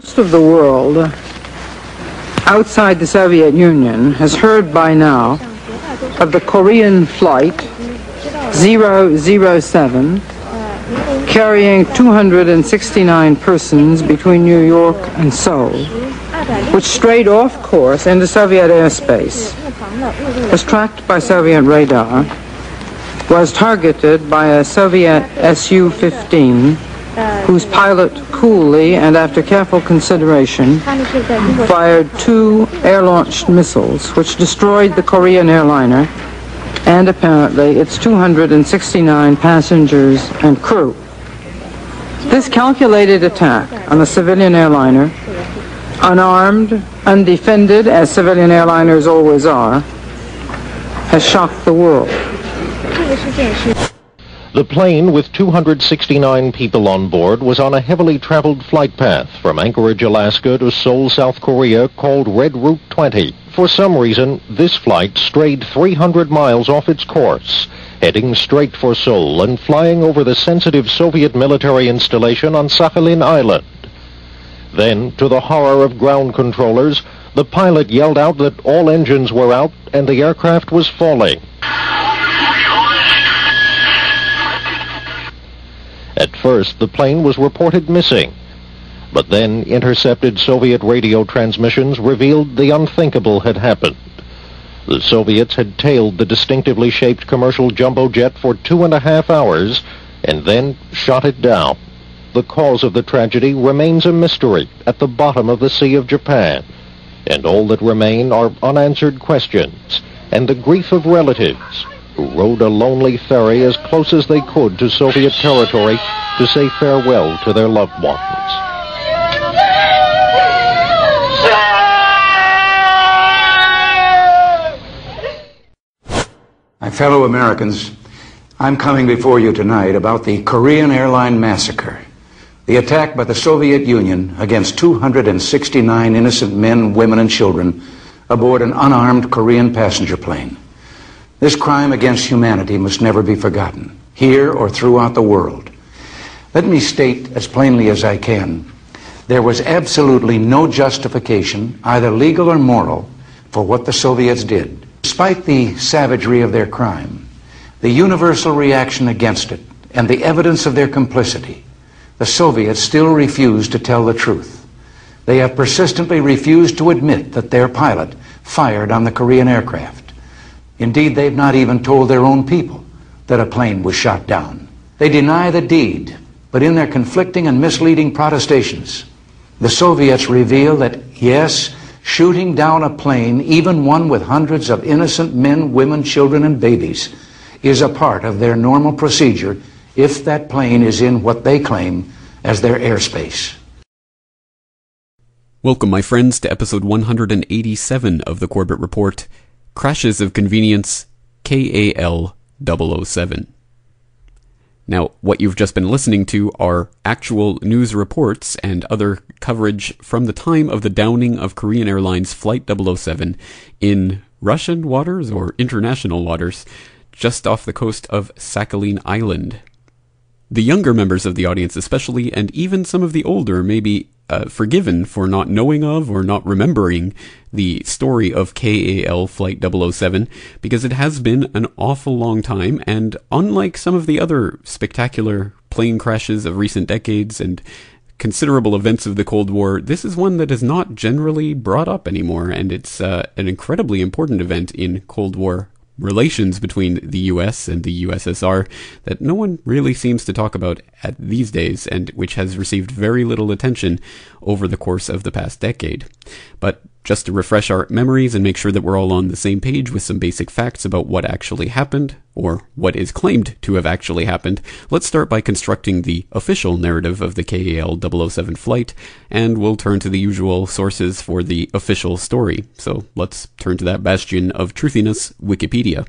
Most of the world outside the Soviet Union has heard by now of the Korean flight 007 carrying 269 persons between New York and Seoul, which strayed off course into Soviet airspace, was tracked by Soviet radar, was targeted by a Soviet Su-15, whose pilot coolly and after careful consideration fired 2 air-launched missiles which destroyed the Korean airliner and apparently its 269 passengers and crew. This calculated attack on a civilian airliner, unarmed, undefended, as civilian airliners always are, has shocked the world. The plane with 269 people on board was on a heavily traveled flight path from Anchorage, Alaska to Seoul, South Korea, called Red Route 20. For some reason, this flight strayed 300 miles off its course, heading straight for Seoul and flying over the sensitive Soviet military installation on Sakhalin Island. Then, to the horror of ground controllers, the pilot yelled out that all engines were out and the aircraft was falling. At first, the plane was reported missing, but then intercepted Soviet radio transmissions revealed the unthinkable had happened. The Soviets had tailed the distinctively shaped commercial jumbo jet for 2.5 hours and then shot it down. The cause of the tragedy remains a mystery at the bottom of the Sea of Japan, and all that remain are unanswered questions and the grief of relatives who rode a lonely ferry as close as they could to Soviet territory to say farewell to their loved ones. My fellow Americans, I'm coming before you tonight about the Korean airline massacre, the attack by the Soviet Union against 269 innocent men, women, and children aboard an unarmed Korean passenger plane. This crime against humanity must never be forgotten, here or throughout the world. Let me state as plainly as I can, there was absolutely no justification, either legal or moral, for what the Soviets did. Despite the savagery of their crime, the universal reaction against it, and the evidence of their complicity, the Soviets still refuse to tell the truth. They have persistently refused to admit that their pilot fired on the Korean aircraft. Indeed, they've not even told their own people that a plane was shot down. They deny the deed, but in their conflicting and misleading protestations, the Soviets reveal that, yes, shooting down a plane, even one with hundreds of innocent men, women, children, and babies, is a part of their normal procedure if that plane is in what they claim as their airspace. Welcome, my friends, to episode 187 of the Corbett Report, Crashes of Convenience, KAL-007. Now, what you've just been listening to are actual news reports and other coverage from the time of the downing of Korean Airlines Flight 007 in Russian waters or international waters, just off the coast of Sakhalin Island. The younger members of the audience especially, and even some of the older, may be forgiven for not knowing of or not remembering the story of KAL Flight 007, because it has been an awful long time, and unlike some of the other spectacular plane crashes of recent decades and considerable events of the Cold War, this is one that is not generally brought up anymore, and it's an incredibly important event in Cold War relations between the US and the USSR that no one really seems to talk about these days, and which has received very little attention over the course of the past decade. But just to refresh our memories and make sure that we're all on the same page with some basic facts about what actually happened, or what is claimed to have actually happened, let's start by constructing the official narrative of the KAL-007 flight, and we'll turn to the usual sources for the official story. So let's turn to that bastion of truthiness, Wikipedia.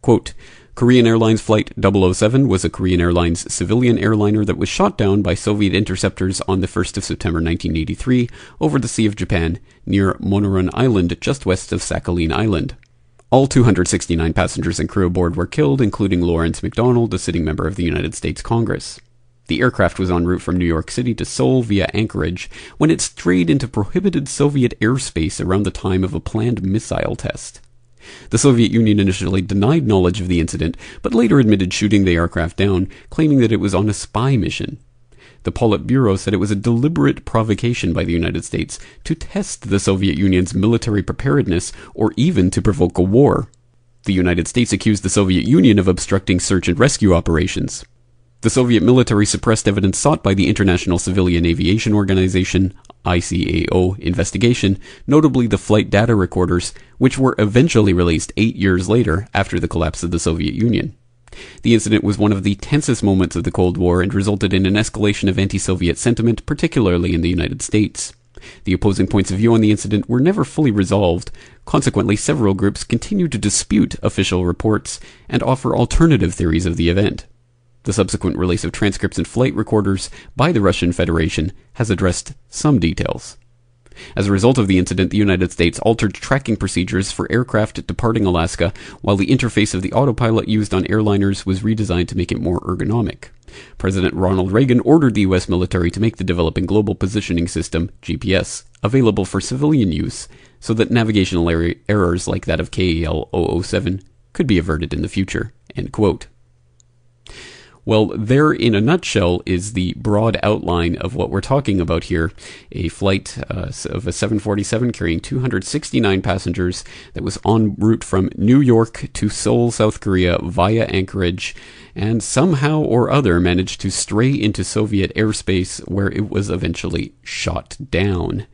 Quote, Korean Airlines Flight 007 was a Korean Airlines civilian airliner that was shot down by Soviet interceptors on the 1st of September 1983 over the Sea of Japan near Monoran Island just west of Sakhalin Island. All 269 passengers and crew aboard were killed, including Lawrence MacDonald, a sitting member of the United States Congress. The aircraft was en route from New York City to Seoul via Anchorage when it strayed into prohibited Soviet airspace around the time of a planned missile test. The Soviet Union initially denied knowledge of the incident, but later admitted shooting the aircraft down, claiming that it was on a spy mission. The Politburo said it was a deliberate provocation by the United States to test the Soviet Union's military preparedness or even to provoke a war. The United States accused the Soviet Union of obstructing search and rescue operations. The Soviet military suppressed evidence sought by the International Civilian Aviation Organization (ICAO) investigation, notably the flight data recorders, which were eventually released 8 years later after the collapse of the Soviet Union. The incident was one of the tensest moments of the Cold War and resulted in an escalation of anti-Soviet sentiment, particularly in the United States. The opposing points of view on the incident were never fully resolved. Consequently, several groups continued to dispute official reports and offer alternative theories of the event. The subsequent release of transcripts and flight recorders by the Russian Federation has addressed some details. As a result of the incident, the United States altered tracking procedures for aircraft departing Alaska, while the interface of the autopilot used on airliners was redesigned to make it more ergonomic. President Ronald Reagan ordered the U.S. military to make the Developing Global Positioning System, GPS, available for civilian use, so that navigational errors like that of KAL-007 could be averted in the future. End quote. Well, there in a nutshell is the broad outline of what we're talking about here. A flight of a 747 carrying 269 passengers that was en route from New York to Seoul, South Korea via Anchorage, and somehow or other managed to stray into Soviet airspace where it was eventually shot down.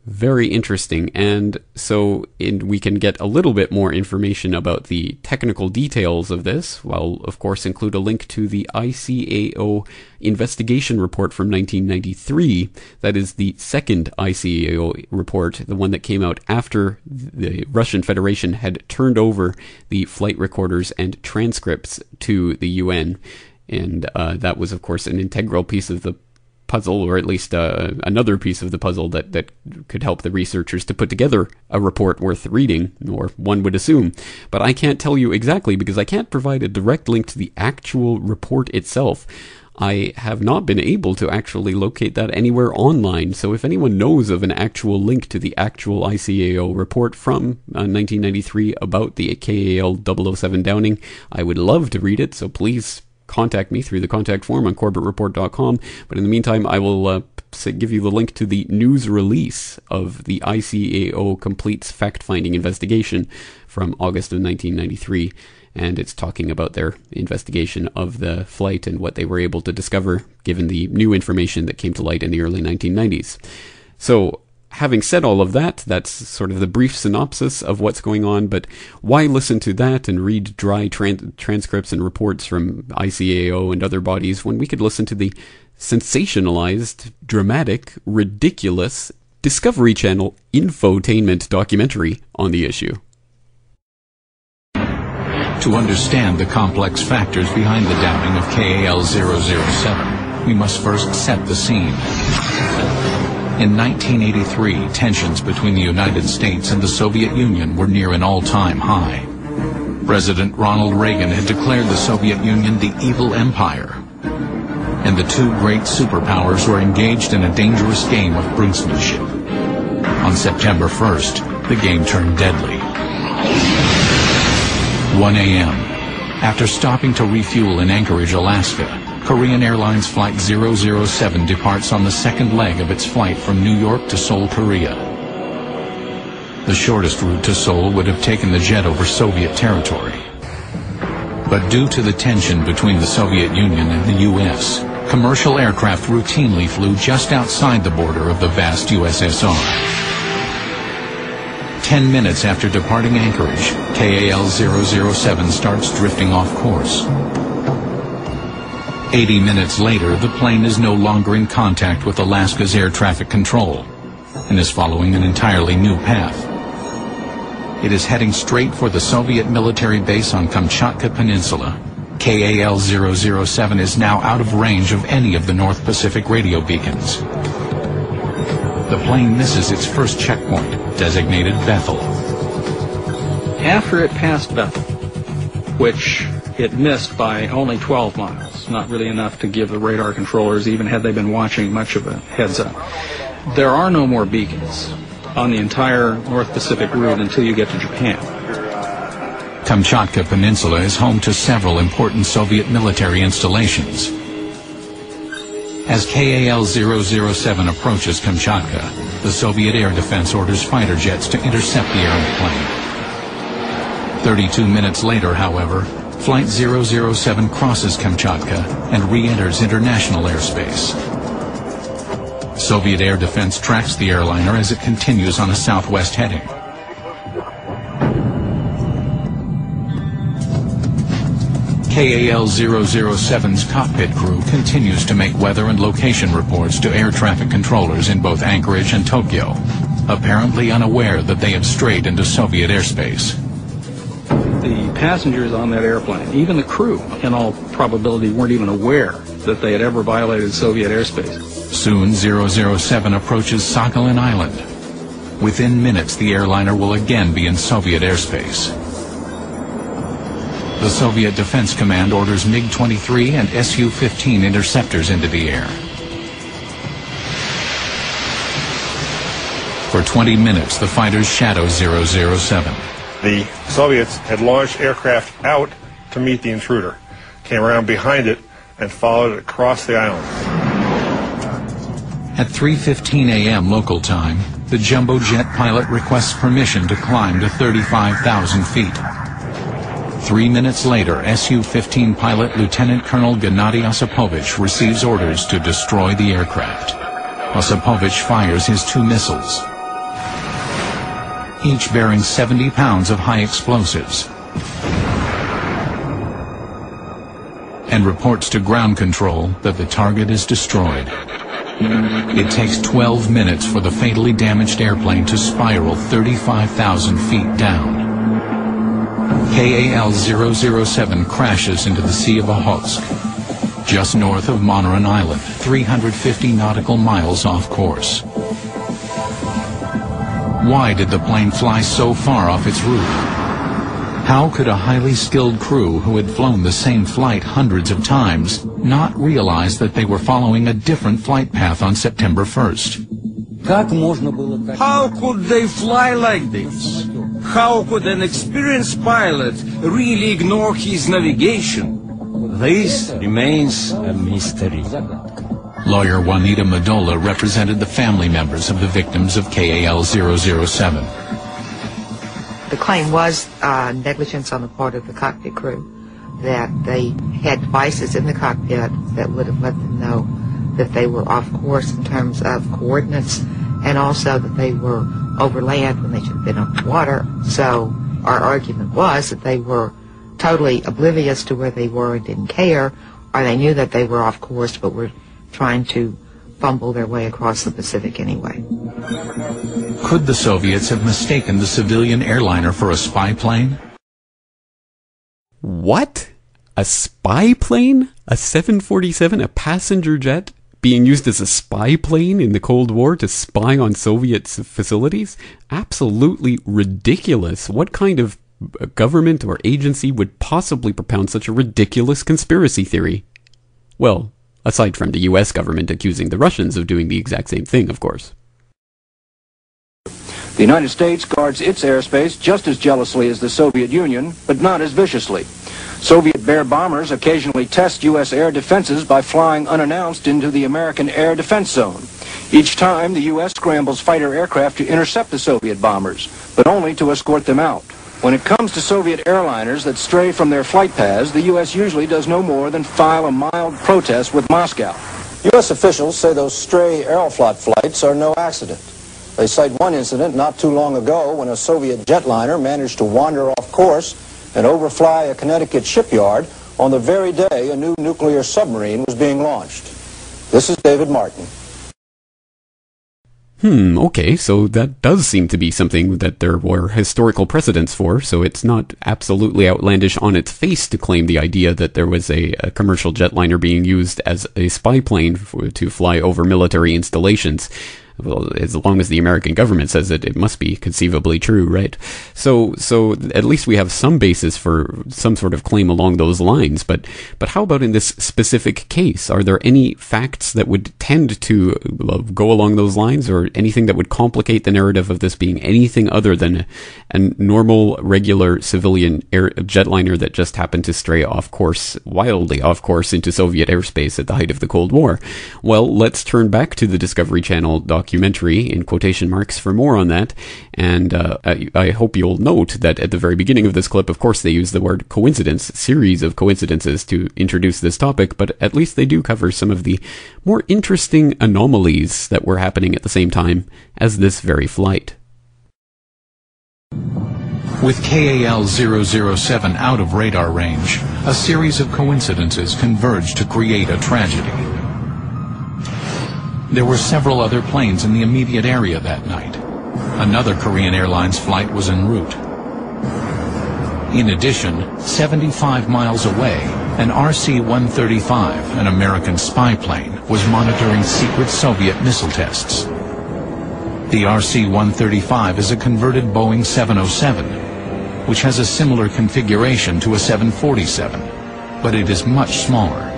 Very interesting, and so we can get a little bit more information about the technical details of this. I'll, of course, include a link to the ICAO investigation report from 1993. That is the second ICAO report, the one that came out after the Russian Federation had turned over the flight recorders and transcripts to the UN. And that was, of course, an integral piece of the puzzle, or at least another piece of the puzzle that could help the researchers to put together a report worth reading, or one would assume. But I can't tell you exactly because I can't provide a direct link to the actual report itself. I have not been able to actually locate that anywhere online, so if anyone knows of an actual link to the actual ICAO report from 1993 about the KAL-007 downing, I would love to read it, so please contact me through the contact form on corbettreport.com. But in the meantime, I will give you the link to the news release of the ICAO Completes Fact-Finding Investigation from August of 1993. And it's talking about their investigation of the flight and what they were able to discover given the new information that came to light in the early 1990s. So, having said all of that, that's sort of the brief synopsis of what's going on, but why listen to that and read dry transcripts and reports from ICAO and other bodies when we could listen to the sensationalized, dramatic, ridiculous Discovery Channel infotainment documentary on the issue? To understand the complex factors behind the downing of KAL-007, we must first set the scene. In 1983, tensions between the United States and the Soviet Union were near an all-time high. President Ronald Reagan had declared the Soviet Union the evil empire, and the two great superpowers were engaged in a dangerous game of brinksmanship. On September 1st, the game turned deadly. 1 a.m. After stopping to refuel in Anchorage, Alaska, Korean Airlines Flight 007 departs on the second leg of its flight from New York to Seoul, Korea. The shortest route to Seoul would have taken the jet over Soviet territory. But due to the tension between the Soviet Union and the U.S., commercial aircraft routinely flew just outside the border of the vast USSR. 10 minutes after departing Anchorage, KAL-007 starts drifting off course. 80 minutes later, the plane is no longer in contact with Alaska's air traffic control and is following an entirely new path. It is heading straight for the Soviet military base on Kamchatka Peninsula. KAL-007 is now out of range of any of the North Pacific radio beacons. The plane misses its first checkpoint, designated Bethel. After it passed Bethel, which it missed by only 12 miles, was not really enough to give the radar controllers, even had they been watching, much of a heads up. There are no more beacons on the entire North Pacific route until you get to Japan. Kamchatka Peninsula is home to several important Soviet military installations. As KAL-007 approaches Kamchatka, the Soviet Air Defense orders fighter jets to intercept the airplane. 32 minutes later, however, Flight 007 crosses Kamchatka and re-enters international airspace. Soviet Air Defense tracks the airliner as it continues on a southwest heading. KAL-007's cockpit crew continues to make weather and location reports to air traffic controllers in both Anchorage and Tokyo, apparently unaware that they have strayed into Soviet airspace. The passengers on that airplane, even the crew, in all probability weren't even aware that they had ever violated Soviet airspace. Soon 007 approaches Sakhalin Island. Within minutes, the airliner will again be in Soviet airspace. The Soviet Defense Command orders MiG-23 and Su-15 interceptors into the air. For 20 minutes, the fighters shadow 007. The Soviets had launched aircraft out to meet the intruder, came around behind it, and followed it across the island. At 3:15 a.m. local time, the jumbo jet pilot requests permission to climb to 35,000 feet. 3 minutes later, Su-15 pilot Lieutenant Colonel Gennady Osipovich receives orders to destroy the aircraft. Osipovich fires his 2 missiles, each bearing 70 pounds of high explosives, and reports to ground control that the target is destroyed. It takes 12 minutes for the fatally damaged airplane to spiral 35,000 feet down. KAL-007 crashes into the Sea of Okhotsk, just north of Monoran Island, 350 nautical miles off course. Why did the plane fly so far off its route? How could a highly skilled crew who had flown the same flight hundreds of times not realize that they were following a different flight path on September 1st? How could they fly like this? How could an experienced pilot really ignore his navigation? This remains a mystery. Lawyer Juanita Medola represented the family members of the victims of KAL-007. The claim was negligence on the part of the cockpit crew, that they had devices in the cockpit that would have let them know that they were off course in terms of coordinates, and also that they were over land when they should have been on the water. So our argument was that they were totally oblivious to where they were and didn't care, or they knew that they were off course but were trying to fumble their way across the Pacific anyway. Could the Soviets have mistaken the civilian airliner for a spy plane? What? A spy plane? A 747, a passenger jet, being used as a spy plane in the Cold War to spy on Soviet facilities? Absolutely ridiculous. What kind of government or agency would possibly propound such a ridiculous conspiracy theory? Well, aside from the US government accusing the Russians of doing the exact same thing, of course. The United States guards its airspace just as jealously as the Soviet Union, but not as viciously. Soviet Bear bombers occasionally test U.S. air defenses by flying unannounced into the American air defense zone. Each time, the U.S. scrambles fighter aircraft to intercept the Soviet bombers, but only to escort them out. When it comes to Soviet airliners that stray from their flight paths, the U.S. usually does no more than file a mild protest with Moscow. U.S. officials say those stray Aeroflot flights are no accident. They cite one incident not too long ago when a Soviet jetliner managed to wander off course and overfly a Connecticut shipyard on the very day a new nuclear submarine was being launched. This is David Martin. Okay, so that does seem to be something that there were historical precedents for, so it's not absolutely outlandish on its face to claim the idea that there was a commercial jetliner being used as a spy plane to fly over military installations. Well, as long as the American government says it, it must be conceivably true, right? So at least we have some basis for some sort of claim along those lines. But how about in this specific case? Are there any facts that would tend to go along those lines, or anything that would complicate the narrative of this being anything other than a normal, regular civilian jetliner that just happened to stray off course, wildly off course, into Soviet airspace at the height of the Cold War? Well, let's turn back to the Discovery Channel documentary, in quotation marks, for more on that. And I hope you'll note that at the very beginning of this clip, of course, they use the word coincidence, series of coincidences, to introduce this topic, but at least they do cover some of the more interesting anomalies that were happening at the same time as this very flight. With KAL-007 out of radar range, a series of coincidences converged to create a tragedy. There were several other planes in the immediate area that night. Another Korean Airlines flight was en route. In addition, 75 miles away, an RC-135, an American spy plane, was monitoring secret Soviet missile tests. The RC-135 is a converted Boeing 707, which has a similar configuration to a 747, but it is much smaller.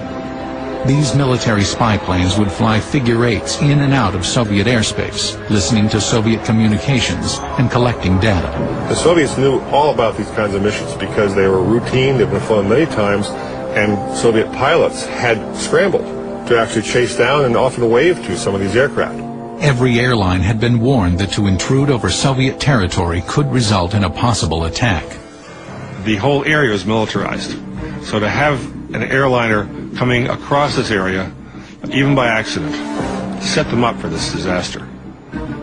These military spy planes would fly figure eights in and out of Soviet airspace, listening to Soviet communications and collecting data. The Soviets knew all about these kinds of missions because they were routine, they've been flown many times, and Soviet pilots had scrambled to actually chase down and often wave to some of these aircraft. Every airline had been warned that to intrude over Soviet territory could result in a possible attack. The whole area was militarized, so to have an airliner coming across this area, even by accident, set them up for this disaster.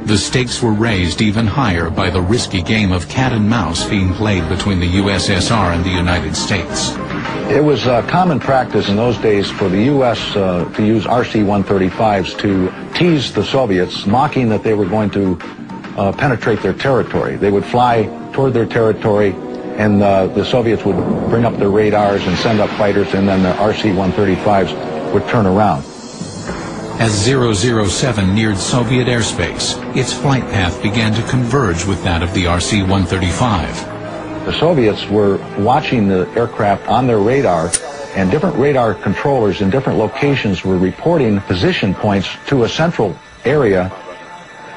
The stakes were raised even higher by the risky game of cat and mouse being played between the USSR and the United States. It was common practice in those days for the U.S. To use RC-135s to tease the Soviets, mocking that they were going to penetrate their territory. They would fly toward their territory, and the Soviets would bring up their radars and send up fighters, and then the RC-135s would turn around. As 007 neared Soviet airspace, its flight path began to converge with that of the RC-135. The Soviets were watching the aircraft on their radar, and different radar controllers in different locations were reporting position points to a central area,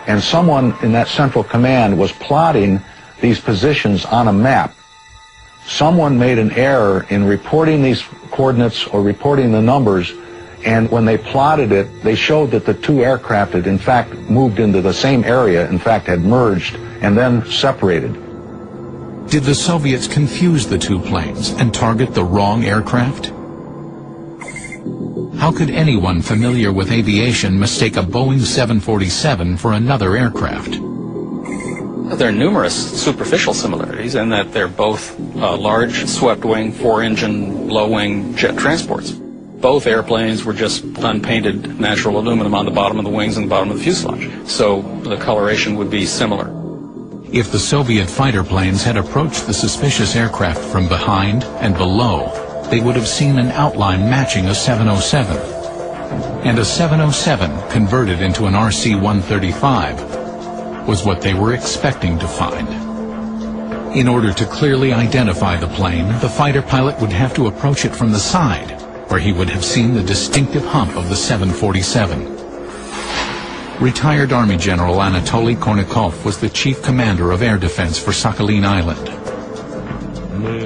and someone in that central command was plotting these positions on a map. Someone made an error in reporting these coordinates or reporting the numbers, and when they plotted it, they showed that the two aircraft had in fact moved into the same area, in fact had merged and then separated. Did the Soviets confuse the two planes and target the wrong aircraft? How could anyone familiar with aviation mistake a Boeing 747 for another aircraft? There are numerous superficial similarities in that they're both large, swept-wing, four-engine, low-wing jet transports. Both airplanes were just unpainted natural aluminum on the bottom of the wings and the bottom of the fuselage, so the coloration would be similar. If the Soviet fighter planes had approached the suspicious aircraft from behind and below, they would have seen an outline matching a 707. And a 707 converted into an RC-135 was what they were expecting to find. In order to clearly identify the plane, the fighter pilot would have to approach it from the side, where he would have seen the distinctive hump of the 747. Retired Army General Anatoly Kornikov was the chief commander of air defense for Sakhalin Island.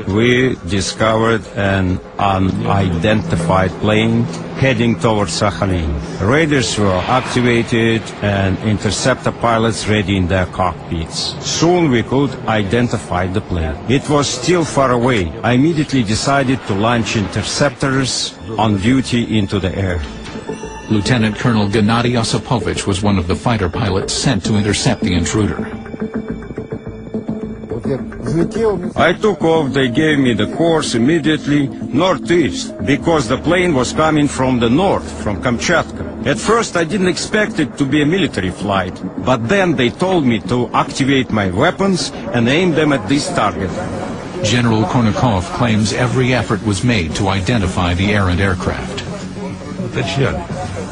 We discovered an unidentified plane heading towards Sakhalin. Radars were activated and interceptor pilots ready in their cockpits. Soon we could identify the plane. It was still far away. I immediately decided to launch interceptors on duty into the air. Lieutenant Colonel Gennady Osipovich was one of the fighter pilots sent to intercept the intruder. I took off. They gave me the course immediately northeast because the plane was coming from the north, from Kamchatka. At first I didn't expect it to be a military flight, but then they told me to activate my weapons and aim them at this target. General Kornikov claims every effort was made to identify the errant aircraft.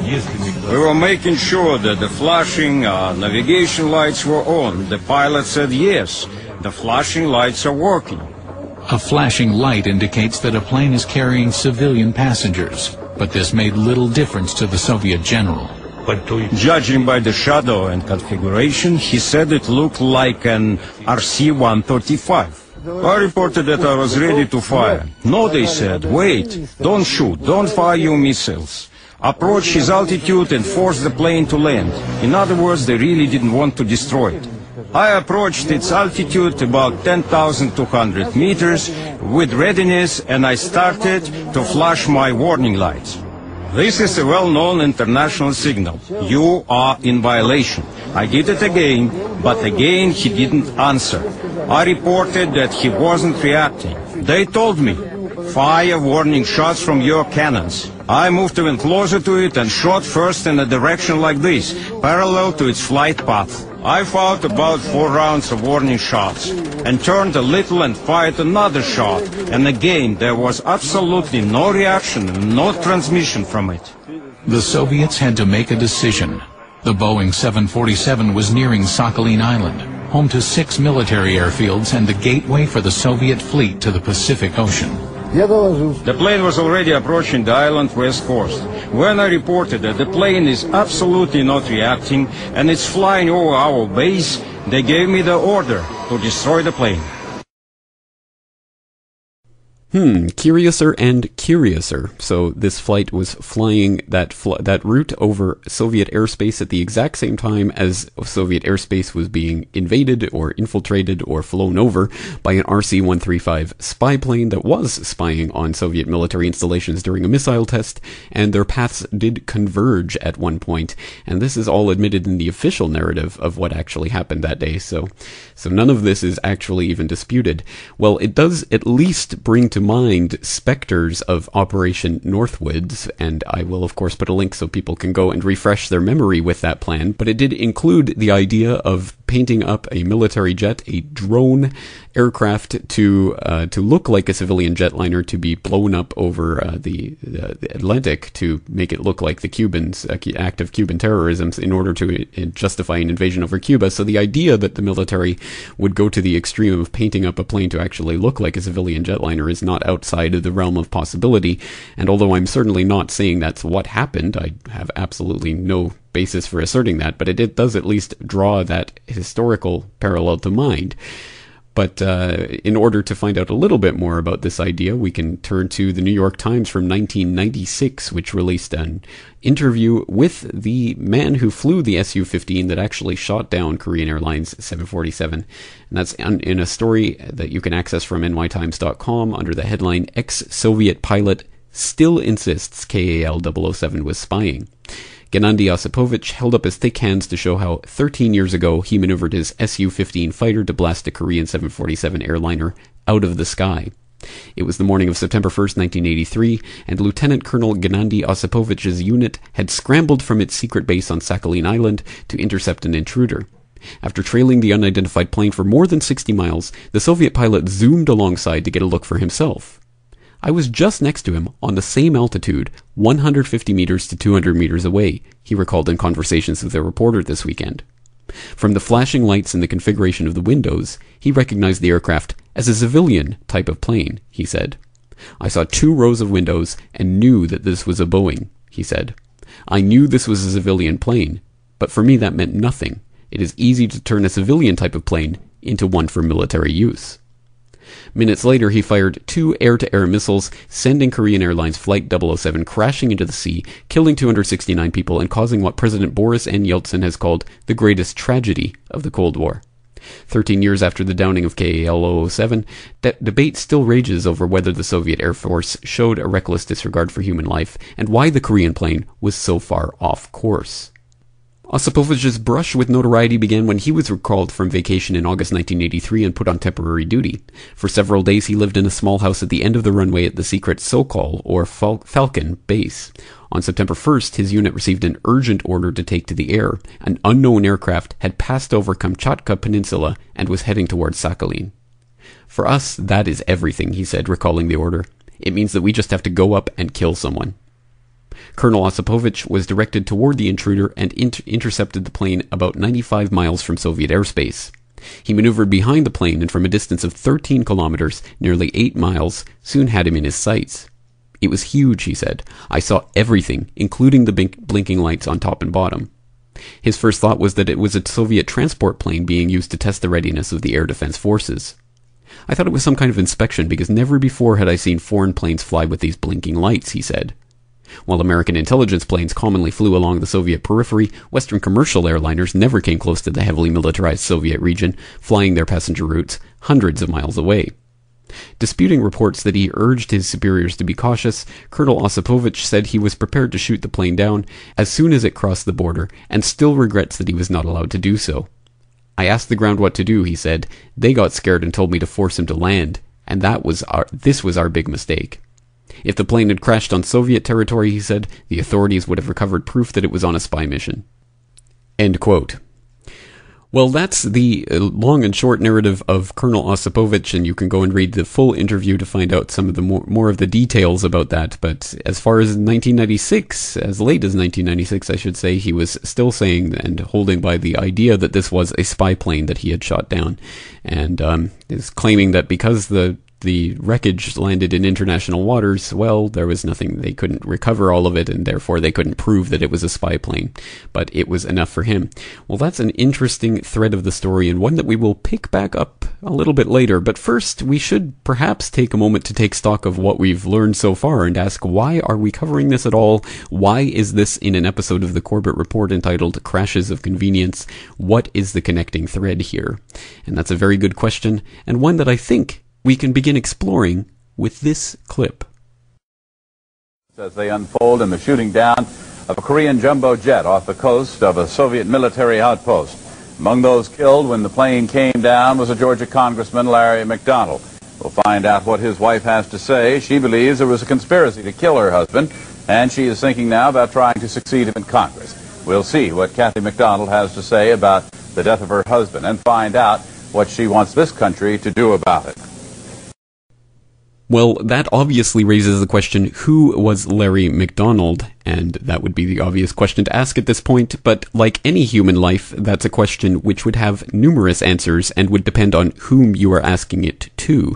We were making sure that the flashing navigation lights were on. The pilot said, yes, the flashing lights are working. A flashing light indicates that a plane is carrying civilian passengers, but this made little difference to the Soviet general. Judging by the shadow and configuration, he said it looked like an RC-135. I reported that I was ready to fire. No, they said, wait, don't shoot, don't fire your missiles. Approach his altitude and force the plane to land. In other words, they really didn't want to destroy it. I approached its altitude about 10,200 meters with readiness, and I started to flash my warning lights. This is a well-known international signal. You are in violation. I did it again, but again he didn't answer. I reported that he wasn't reacting. They told me, fire warning shots from your cannons. I moved even closer to it and shot first in a direction like this, parallel to its flight path. I fired about 4 rounds of warning shots and turned a little and fired another shot. And again, there was absolutely no reaction and no transmission from it. The Soviets had to make a decision. The Boeing 747 was nearing Sakhalin Island, home to 6 military airfields and the gateway for the Soviet fleet to the Pacific Ocean. The plane was already approaching the island west coast. When I reported that the plane is absolutely not reacting and it's flying over our base, they gave me the order to destroy the plane. Curiouser and curiouser. So this flight was flying that route over Soviet airspace at the exact same time as Soviet airspace was being invaded or infiltrated or flown over by an RC-135 spy plane that was spying on Soviet military installations during a missile test, and their paths did converge at one point. And this is all admitted in the official narrative of what actually happened that day. So none of this is actually even disputed. Well, it does at least bring to mind specters of Operation Northwoods, and I will of course put a link so people can go and refresh their memory with that plan, but it did include the idea of painting up a military jet, a drone aircraft, to look like a civilian jetliner, to be blown up over the Atlantic to make it look like the Cubans' act of Cuban terrorism in order to justify an invasion over Cuba. So the idea that the military would go to the extreme of painting up a plane to actually look like a civilian jetliner is not outside of the realm of possibility. And although I'm certainly not saying that's what happened, I have absolutely no basis for asserting that, but it does at least draw that historical parallel to mind. But in order to find out a little bit more about this idea, we can turn to the New York Times from 1996, which released an interview with the man who flew the Su-15 that actually shot down Korean Airlines 747. And that's in a story that you can access from nytimes.com under the headline, "Ex-Soviet Pilot Still Insists KAL-007 Was Spying." Gennady Osipovich held up his thick hands to show how 13 years ago he maneuvered his Su-15 fighter to blast a Korean 747 airliner out of the sky. It was the morning of September 1st, 1983, and Lieutenant Colonel Gennady Osipovich's unit had scrambled from its secret base on Sakhalin Island to intercept an intruder. After trailing the unidentified plane for more than 60 miles, the Soviet pilot zoomed alongside to get a look for himself. "I was just next to him, on the same altitude, 150 meters to 200 meters away," he recalled in conversations with a reporter this weekend. From the flashing lights and the configuration of the windows, he recognized the aircraft as a civilian type of plane, he said. "I saw 2 rows of windows and knew that this was a Boeing," he said. "I knew this was a civilian plane, but for me that meant nothing. It is easy to turn a civilian type of plane into one for military use." Minutes later, he fired 2 air-to-air missiles, sending Korean Airlines Flight 007 crashing into the sea, killing 269 people and causing what President Boris N. Yeltsin has called the greatest tragedy of the Cold War. 13 years after the downing of KAL-007, debate still rages over whether the Soviet Air Force showed a reckless disregard for human life and why the Korean plane was so far off course. Osipovich's brush with notoriety began when he was recalled from vacation in August 1983 and put on temporary duty. For several days he lived in a small house at the end of the runway at the secret Sokol, or Falcon, base. On September 1st, his unit received an urgent order to take to the air. An unknown aircraft had passed over Kamchatka Peninsula and was heading towards Sakhalin. "For us, that is everything," he said, recalling the order. "It means that we just have to go up and kill someone." Colonel Osipovich was directed toward the intruder and intercepted the plane about 95 miles from Soviet airspace. He maneuvered behind the plane and from a distance of 13 kilometers, nearly 8 miles, soon had him in his sights. It was huge, he said. I saw everything, including the blinking lights on top and bottom. His first thought was that it was a Soviet transport plane being used to test the readiness of the air defense forces. I thought it was some kind of inspection because never before had I seen foreign planes fly with these blinking lights, he said. While American intelligence planes commonly flew along the Soviet periphery, Western commercial airliners never came close to the heavily militarized Soviet region, flying their passenger routes hundreds of miles away. Disputing reports that he urged his superiors to be cautious, Colonel Osipovich said he was prepared to shoot the plane down as soon as it crossed the border, and still regrets that he was not allowed to do so. I asked the ground what to do, he said. They got scared and told me to force him to land, and this was our big mistake. If the plane had crashed on Soviet territory, he said, the authorities would have recovered proof that it was on a spy mission. End quote. Well, that's the long and short narrative of Colonel Osipovich, and you can go and read the full interview to find out some of the more of the details about that. But as far as 1996, as late as 1996, I should say, he was still saying and holding by the idea that this was a spy plane that he had shot down, and is claiming that because the wreckage landed in international waters, well, there was nothing, they couldn't recover all of it, and therefore they couldn't prove that it was a spy plane. But it was enough for him. Well, that's an interesting thread of the story, and one that we will pick back up a little bit later. But first, we should perhaps take a moment to take stock of what we've learned so far, and ask, why are we covering this at all? Why is this in an episode of the Corbett Report entitled Crashes of Convenience? What is the connecting thread here? And that's a very good question, and one that I think we can begin exploring with this clip. As they unfold in the shooting down of a Korean jumbo jet off the coast of a Soviet military outpost. Among those killed when the plane came down was a Georgia Congressman, Larry McDonald. We'll find out what his wife has to say. She believes there was a conspiracy to kill her husband, and she is thinking now about trying to succeed him in Congress. We'll see what Kathy McDonald has to say about the death of her husband and find out what she wants this country to do about it. Well, that obviously raises the question, who was Larry McDonald? And that would be the obvious question to ask at this point, but like any human life, that's a question which would have numerous answers and would depend on whom you are asking it to.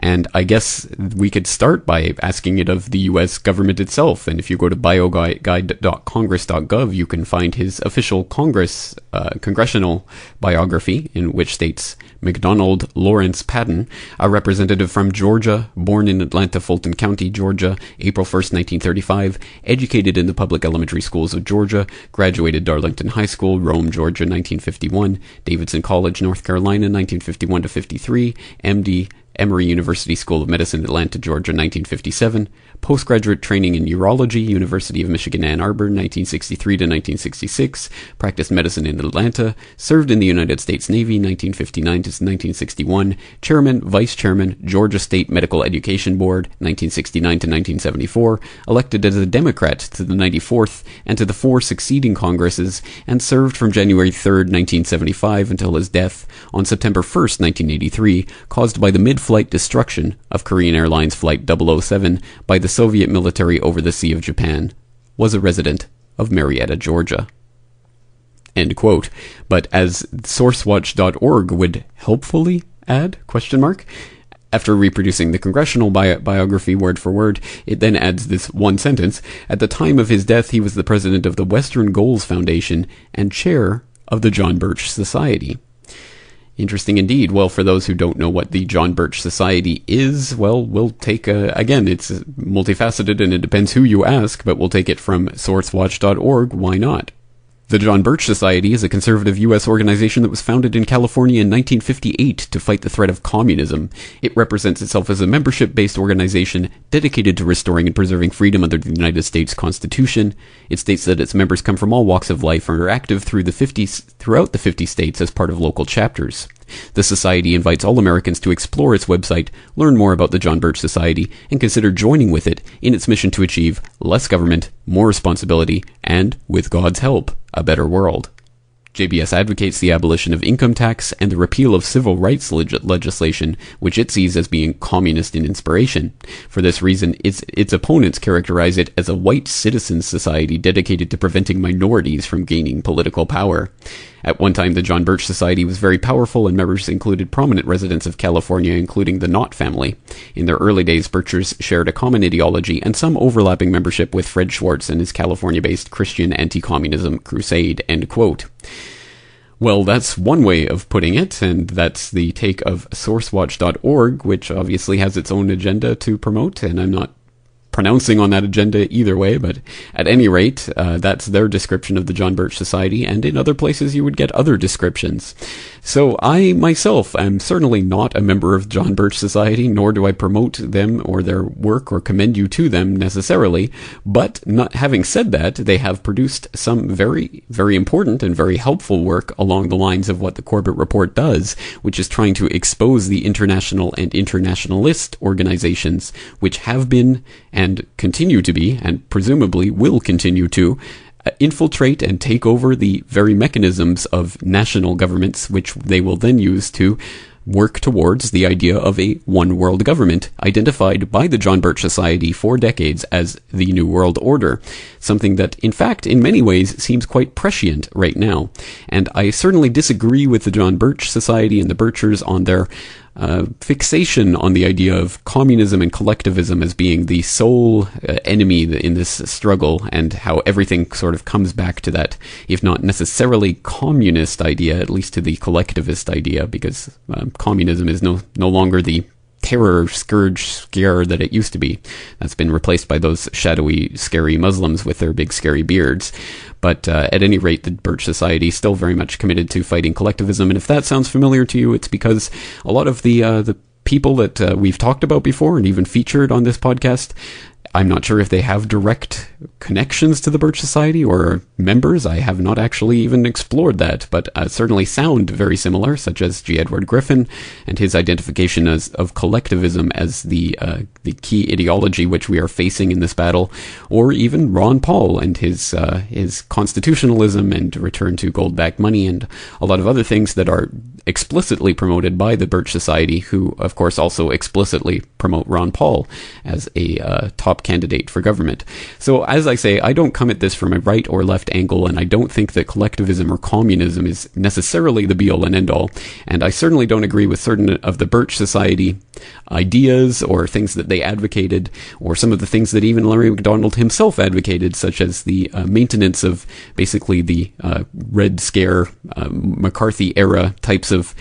And I guess we could start by asking it of the U.S. government itself. And if you go to bioguide.congress.gov, you can find his official congressional biography, in which states McDonald Lawrence Patton, a representative from Georgia, born in Atlanta, Fulton County, Georgia, April 1st, 1935, educated in the public elementary schools of Georgia, graduated Darlington High School, Rome, Georgia, 1951, Davidson College, North Carolina, 1951 to 53, MD, Emory University School of Medicine, Atlanta, Georgia, 1957. Postgraduate training in urology, University of Michigan, Ann Arbor, 1963 to 1966. Practiced medicine in Atlanta. Served in the United States Navy, 1959 to 1961. Chairman, Vice Chairman, Georgia State Medical Education Board, 1969 to 1974. Elected as a Democrat to the 94th and to the 4 succeeding Congresses, and served from January 3rd, 1975 until his death on September 1st, 1983, caused by the mid-flight destruction of Korean Airlines Flight 007 by the Soviet military over the Sea of Japan. Was a resident of Marietta, Georgia. End quote. But as sourcewatch.org would helpfully add, ? After reproducing the congressional biography word for word, it then adds this one sentence. At the time of his death, he was the president of the Western Goals Foundation and chair of the John Birch Society. Interesting indeed. Well, for those who don't know what the John Birch Society is, well, we'll take again, it's multifaceted and it depends who you ask, but we'll take it from sourcewatch.org. Why not? The John Birch Society is a conservative U.S. organization that was founded in California in 1958 to fight the threat of communism. It represents itself as a membership-based organization dedicated to restoring and preserving freedom under the United States Constitution. It states that its members come from all walks of life and are active throughout the 50 states as part of local chapters. The Society invites all Americans to explore its website, learn more about the John Birch Society, and consider joining with it in its mission to achieve less government, more responsibility, and, with God's help, a better world. JBS advocates the abolition of income tax and the repeal of civil rights legislation, which it sees as being communist in inspiration. For this reason, its opponents characterize it as a white citizen society dedicated to preventing minorities from gaining political power. At one time, the John Birch Society was very powerful, and members included prominent residents of California, including the Knott family. In their early days, Birchers shared a common ideology and some overlapping membership with Fred Schwartz and his California-based Christian anti-communism crusade, end quote. Well, that's one way of putting it, and that's the take of SourceWatch.org, which obviously has its own agenda to promote, and I'm not pronouncing on that agenda either way, but at any rate, that's their description of the John Birch Society, and in other places you would get other descriptions. So I myself am certainly not a member of John Birch Society, nor do I promote them or their work or commend you to them necessarily, but not having said that, they have produced some very, very important and very helpful work along the lines of what the Corbett Report does, which is trying to expose the international and internationalist organizations which have been and continue to be, and presumably will continue to, infiltrate and take over the very mechanisms of national governments, which they will then use to work towards the idea of a one world government, identified by the John Birch Society for decades as the New World Order, something that, in fact, in many ways seems quite prescient right now. And I certainly disagree with the John Birch Society and the Birchers on their fixation on the idea of communism and collectivism as being the sole enemy in this struggle, and how everything sort of comes back to that, if not necessarily communist idea, at least to the collectivist idea, because communism is no longer the terror, scourge, scare that it used to be. That's been replaced by those shadowy, scary Muslims with their big, scary beards. But at any rate, the Birch Society is still very much committed to fighting collectivism. And if that sounds familiar to you, it's because a lot of the people that we've talked about before and even featured on this podcast, I'm not sure if they have direct connections to the Birch Society or members. I have not actually even explored that, but certainly sound very similar, such as G. Edward Griffin and his identification of collectivism as the key ideology which we are facing in this battle, or even Ron Paul and his constitutionalism and return to gold-backed money and a lot of other things that are explicitly promoted by the Birch Society, who of course also explicitly promote Ron Paul as a top candidate for government. So as I say, I don't come at this from a right or left angle, and I don't think that collectivism or communism is necessarily the be-all and end-all, and I certainly don't agree with certain of the Birch Society ideas or things that they advocated, or some of the things that even Larry McDonald himself advocated, such as the maintenance of basically the Red Scare, McCarthy era types of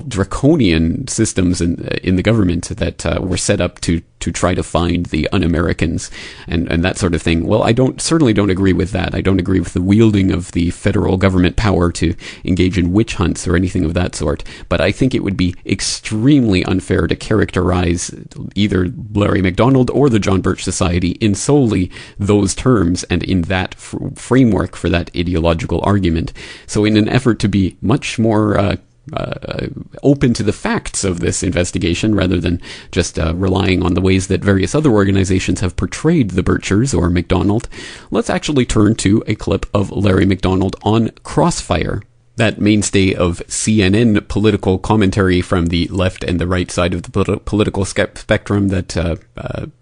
draconian systems in the government that were set up to try to find the un-Americans and that sort of thing. Well, I certainly don't agree with that. I don't agree with the wielding of the federal government power to engage in witch hunts or anything of that sort. But I think it would be extremely unfair to characterize either Larry McDonald or the John Birch Society in solely those terms and in that framework for that ideological argument. So in an effort to be much more open to the facts of this investigation, rather than just relying on the ways that various other organizations have portrayed the Birchers or McDonald, let's actually turn to a clip of Larry McDonald on Crossfire, that mainstay of CNN political commentary from the left and the right side of the political spectrum that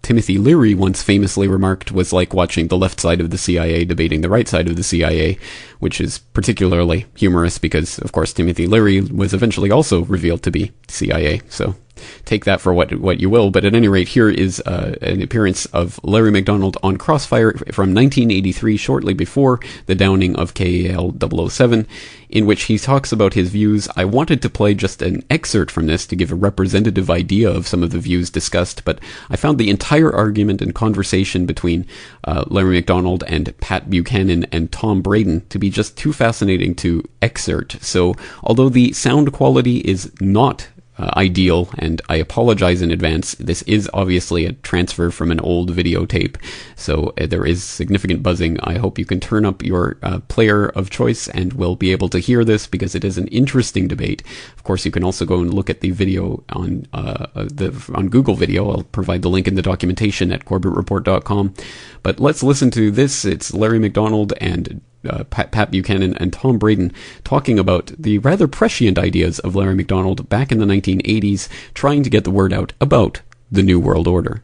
Timothy Leary once famously remarked was like watching the left side of the CIA debating the right side of the CIA, which is particularly humorous because, of course, Timothy Leary was eventually also revealed to be CIA. So take that for what you will. But at any rate, here is an appearance of Larry McDonald on Crossfire from 1983, shortly before the downing of KAL-007, in which he talks about his views. I wanted to play just an excerpt from this to give a representative idea of some of the views discussed, but I found the entire argument and conversation between Larry McDonald and Pat Buchanan and Tom Braden to be just too fascinating to excerpt. So although the sound quality is not ideal, and I apologize in advance, this is obviously a transfer from an old videotape, so there is significant buzzing. I hope you can turn up your player of choice and will be able to hear this, because it is an interesting debate. Of course, you can also go and look at the video on Google Video. I'll provide the link in the documentation at corbettreport.com. But let's listen to this. It's Larry McDonald and Pat Buchanan and Tom Braden, talking about the rather prescient ideas of Larry McDonald back in the 1980s, trying to get the word out about the New World Order.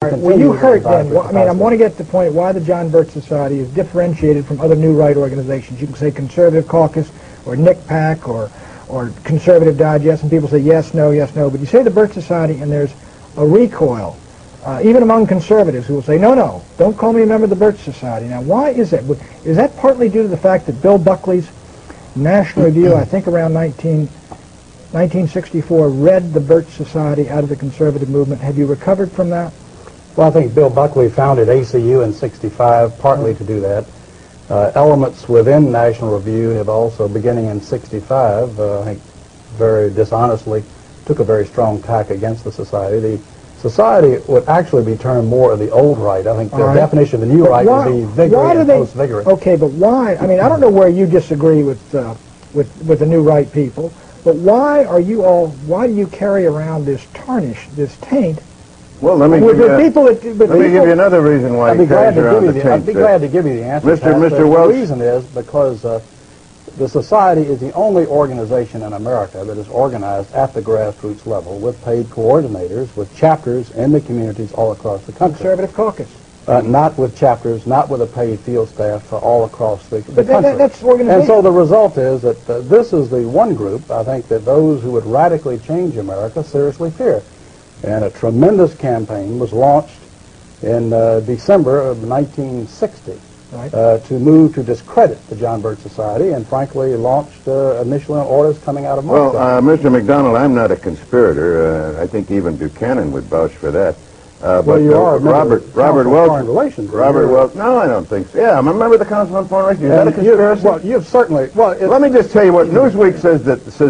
Well, you heard then, I want to get to the point why the John Birch Society is differentiated from other New Right organizations. You can say Conservative Caucus or NICPAC or Conservative Digest, and people say yes, no, but you say the Birch Society and there's a recoil, even among conservatives who will say, no, don't call me a member of the Birch Society. Now, why is that? Is that partly due to the fact that Bill Buckley's National Review, I think around 1964, read the Birch Society out of the conservative movement? Have you recovered from that? Well, I think Bill Buckley founded ACU in '65 partly to do that. Elements within National Review have also, beginning in '65, I think very dishonestly, took a very strong tack against the Society. The Society would actually be termed more of the old right. I think the definition of the new right would be vigorous and post-vigorous. Okay, but why? I mean, I don't know where you disagree with the new right people, but why do you carry around this tarnish, this taint? Well, let me give you another reason why he carries around the taint. I'd be glad to give you the answer. Mr. Welch. The reason is because the Society is the only organization in America that is organized at the grassroots level with paid coordinators, with chapters in the communities all across the country. Conservative Caucus. Not with chapters, not with a paid field staff all across the country. That's organization. And so the result is that this is the one group, I think, that those who would radically change America seriously fear. And a tremendous campaign was launched in December of 1960 to move to discredit the John Birch Society, and frankly launched initially on orders coming out of Moscow. Well, Mr. McDonald, I'm not a conspirator. I think even Buchanan would vouch for that. Well, you are Robert Welch. Foreign Relations. Robert Welch. No, I don't think so. Yeah, I'm a member of the Council on Foreign Relations. Is that a conspiracy? Well, you've certainly. Well, let me just tell you what Newsweek says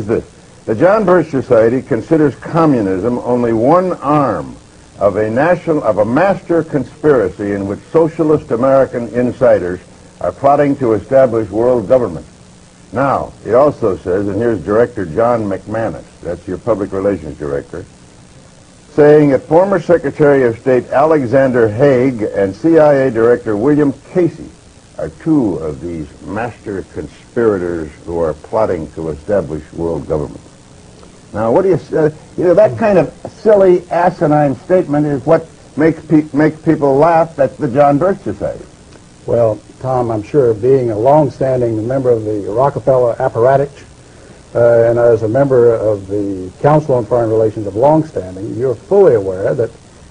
this. The John Birch Society considers communism only one arm of a master conspiracy in which socialist American insiders are plotting to establish world government. Now, it also says, and here's Director John McManus, that's your public relations director, saying that former Secretary of State Alexander Haig and CIA Director William Casey are two of these master conspirators who are plotting to establish world government. Now, what do you say? That kind of silly, asinine statement is what makes people laugh at the John Birch Society. Well, Tom, I'm sure being a long-standing member of the Rockefeller apparatus and as a member of the Council on Foreign Relations of long-standing, you're fully aware that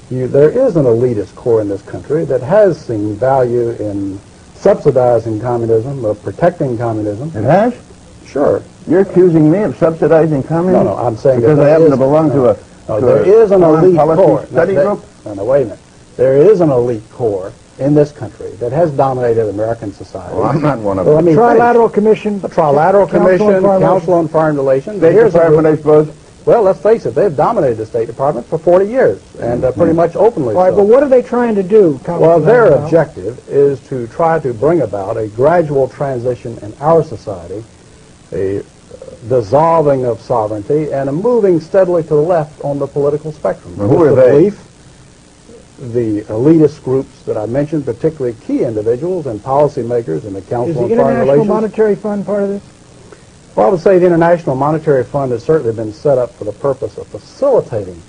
there is an elitist core in this country that has seen value in subsidizing communism, of protecting communism. It has? Sure. You're accusing me of subsidizing communism? No, I'm saying because I happen to belong to a there is an elite core. Study group? No, wait a minute. There is an elite core in this country that has dominated American society. Well, I'm not one of them. Well, Trilateral Commission. The Trilateral Commission, Council on Foreign Relations. State Department, I suppose. Well, let's face it, they've dominated the State Department for 40 years, and pretty much openly All right, so. but what are they trying to do? Well, their objective is to try to bring about a gradual transition in our society, a dissolving of sovereignty, and a moving steadily to the left on the political spectrum. Well, who are they? The elitist groups that I mentioned, particularly key individuals and policymakers in the Council on Foreign Relations. Is the International Monetary Fund part of this? Well, I would say the International Monetary Fund has certainly been set up for the purpose of facilitating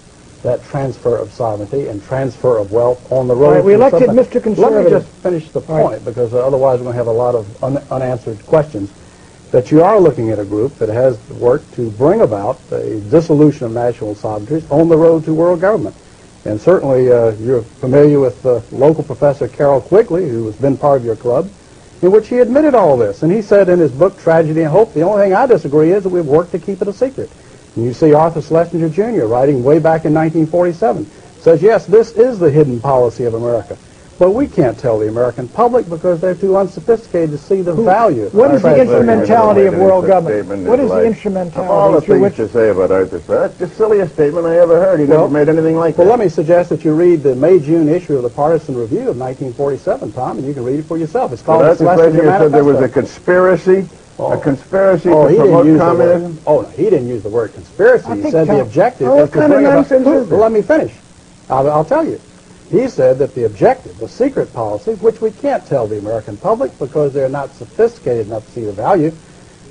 that transfer of sovereignty and transfer of wealth on the road. All right, we elected Mr. Conservative. Let me just finish the point, because otherwise we're going to have a lot of unanswered questions. That you are looking at a group that has worked to bring about a dissolution of national sovereignties on the road to world government. And certainly you're familiar with local professor Carroll Quigley, who has been part of your club, in which he admitted all this. And he said in his book, Tragedy and Hope, the only thing I disagree is that we've worked to keep it a secret. And you see Arthur Schlesinger Jr. writing way back in 1947, says, yes, this is the hidden policy of America. But we can't tell the American public because they're too unsophisticated to see the value. What is the instrumentality of world government? What is the instrumentality? All the things to say about Arthur Schlesinger. That's the silliest statement I ever heard. He never made anything like that. Well, let me suggest that you read the May-June issue of the Partisan Review of 1947, Tom, and you can read it for yourself. It's called Arthur Schlesinger said there was a conspiracy, to promote communism. No, he didn't use the word conspiracy. He said the objective was to bring about... Well, let me finish. I'll tell you. He said that the objective, the secret policy, which we can't tell the American public because they're not sophisticated enough to see the value,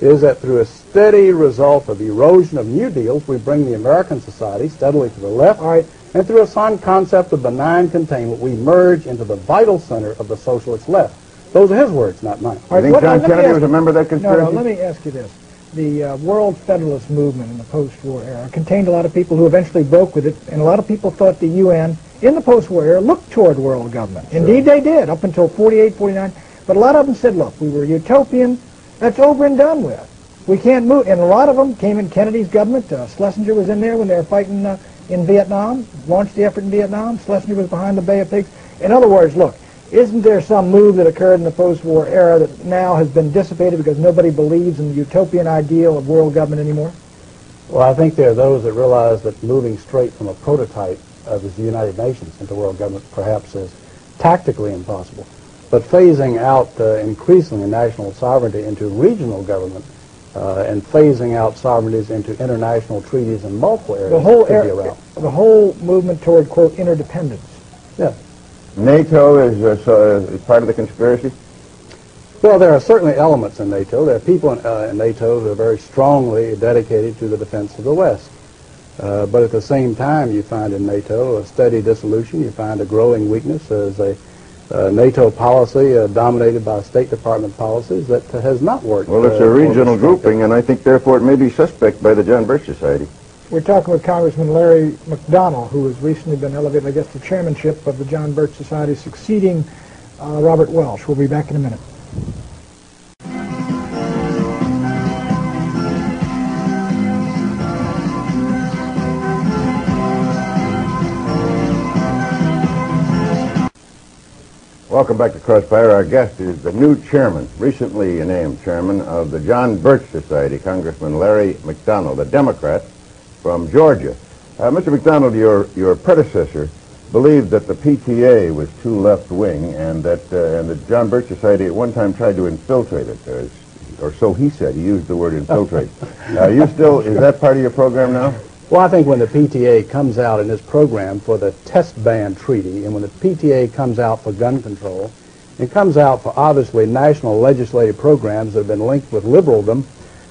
is that through a steady result of erosion of new deals, we bring the American society steadily to the left, and through a sound concept of benign containment, we merge into the vital center of the socialist left. Those are his words, not mine. You think John Kennedy was a member of that conspiracy? No, let me ask you this. The World Federalist Movement in the post-war era contained a lot of people who eventually broke with it, and a lot of people thought the UN, in the post-war era, looked toward world government. Sure. Indeed, they did, up until 48, 49. But a lot of them said, look, we were utopian. That's over and done with. We can't move. And a lot of them came in Kennedy's government. Schlesinger was in there when they were fighting in Vietnam, launched the effort in Vietnam. Schlesinger was behind the Bay of Pigs. In other words, look, isn't there some move that occurred in the post-war era that now has been dissipated because nobody believes in the utopian ideal of world government anymore? Well, I think there are those that realize that moving straight from a prototype of the United Nations into world government perhaps is tactically impossible. But phasing out increasingly national sovereignty into regional government and phasing out sovereignties into international treaties in multiple areas could be a route. The whole movement toward, quote, interdependence. Yeah. NATO is part of the conspiracy? Well, there are certainly elements in NATO. There are people in NATO who are very strongly dedicated to the defense of the West. But at the same time, you find in NATO a steady dissolution. You find a growing weakness as a NATO policy dominated by State Department policies that has not worked. Well, it's a regional grouping, and I think, therefore, it may be suspect by the John Birch Society. We're talking with Congressman Larry McDonnell, who has recently been elevated, I guess, to chairmanship of the John Birch Society, succeeding Robert Welsh. We'll be back in a minute. Welcome back to Crossfire. Our guest is the new chairman, recently named chairman of the John Birch Society, Congressman Larry McDonnell, a Democrat from Georgia. Mr. McDonnell, your predecessor believed that the PTA was too left-wing and that the John Birch Society at one time tried to infiltrate it, or so he said. He used the word infiltrate. Is that part of your program now? Well, I think when the PTA comes out in this program for the test ban treaty, and when the PTA comes out for gun control, it comes out for obviously national legislative programs that have been linked with liberaldom,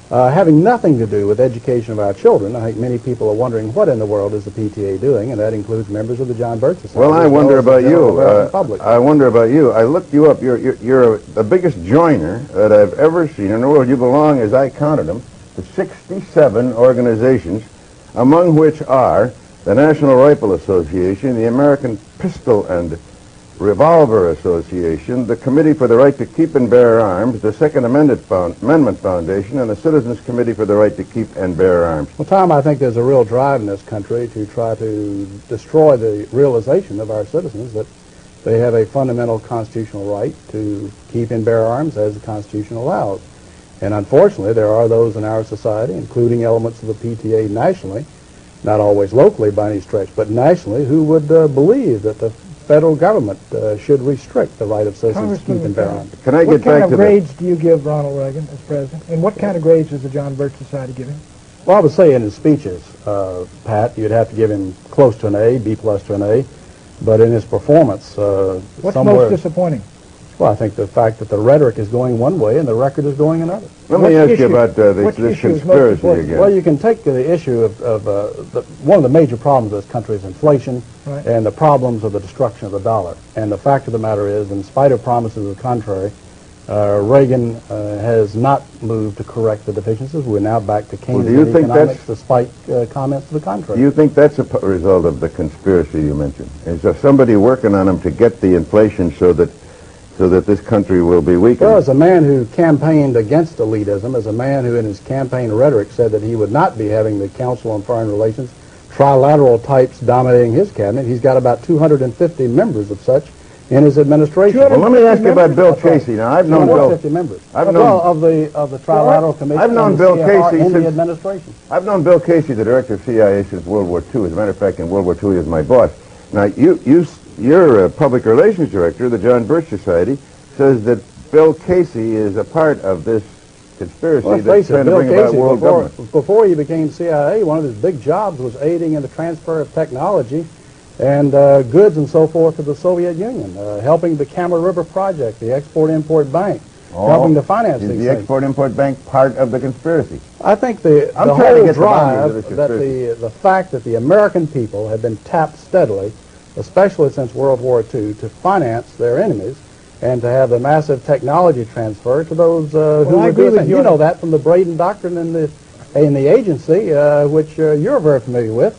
having nothing to do with education of our children. I think many people are wondering what in the world is the PTA doing, and that includes members of the John Birch Society. Well, I wonder about you. I wonder about you. I looked you up. You're the biggest joiner that I've ever seen in the world. You belong, as I counted them, to 67 organizations, among which are the National Rifle Association, the American Pistol and Revolver Association, the Committee for the Right to Keep and Bear Arms, the Second Amendment Foundation, and the Citizens Committee for the Right to Keep and Bear Arms. Well, Tom, I think there's a real drive in this country to try to destroy the realization of our citizens that they have a fundamental constitutional right to keep and bear arms as the Constitution allows. And unfortunately, there are those in our society, including elements of the PTA nationally, not always locally by any stretch, but nationally, who would believe that the federal government should restrict the right of citizens to keep and bear arms. Can I get back to What kind of grades do you give Ronald Reagan as president? And what kind of grades is the John Birch Society giving? Well, I would say in his speeches, Pat, you'd have to give him close to an A, B plus to an A. But in his performance, what's most disappointing? Well, I think the fact that the rhetoric is going one way and the record is going another. Let me ask you about this conspiracy again. Well, you can take the issue of one of the major problems of this country is inflation and the problems of the destruction of the dollar. And the fact of the matter is, in spite of promises of the contrary, Reagan has not moved to correct the deficiencies. We're now back to Keynesian economics despite comments to the contrary. Do you think that's a result of the conspiracy you mentioned? Is there somebody working on them to get the inflation so that this country will be weakened? Well, as a man who campaigned against elitism, as a man who in his campaign rhetoric said that he would not be having the Council on Foreign Relations trilateral types dominating his cabinet, he's got about 250 members of such in his administration. Well, let me ask you about Bill Casey. Now, I've known Bill. 250 members. Of the trilateral commission. I've known Bill Casey in the administration. I've known Bill Casey, the director of CIA, since World War II. As a matter of fact, in World War II, he was my boss. Now, your public relations director, the John Birch Society, says that Bill Casey is a part of this conspiracy that's trying to bring about world government. Before he became CIA, one of his big jobs was aiding in the transfer of technology and goods and so forth to the Soviet Union, helping the Kama River Project, the Export-Import Bank, helping to finance these things. Is the Export-Import Bank part of the conspiracy? I think the whole drive, the fact that the American people have been tapped steadily, especially since World War II, to finance their enemies and to have the massive technology transfer to those who would do it. You know that from the Braden Doctrine in the agency, which you're very familiar with,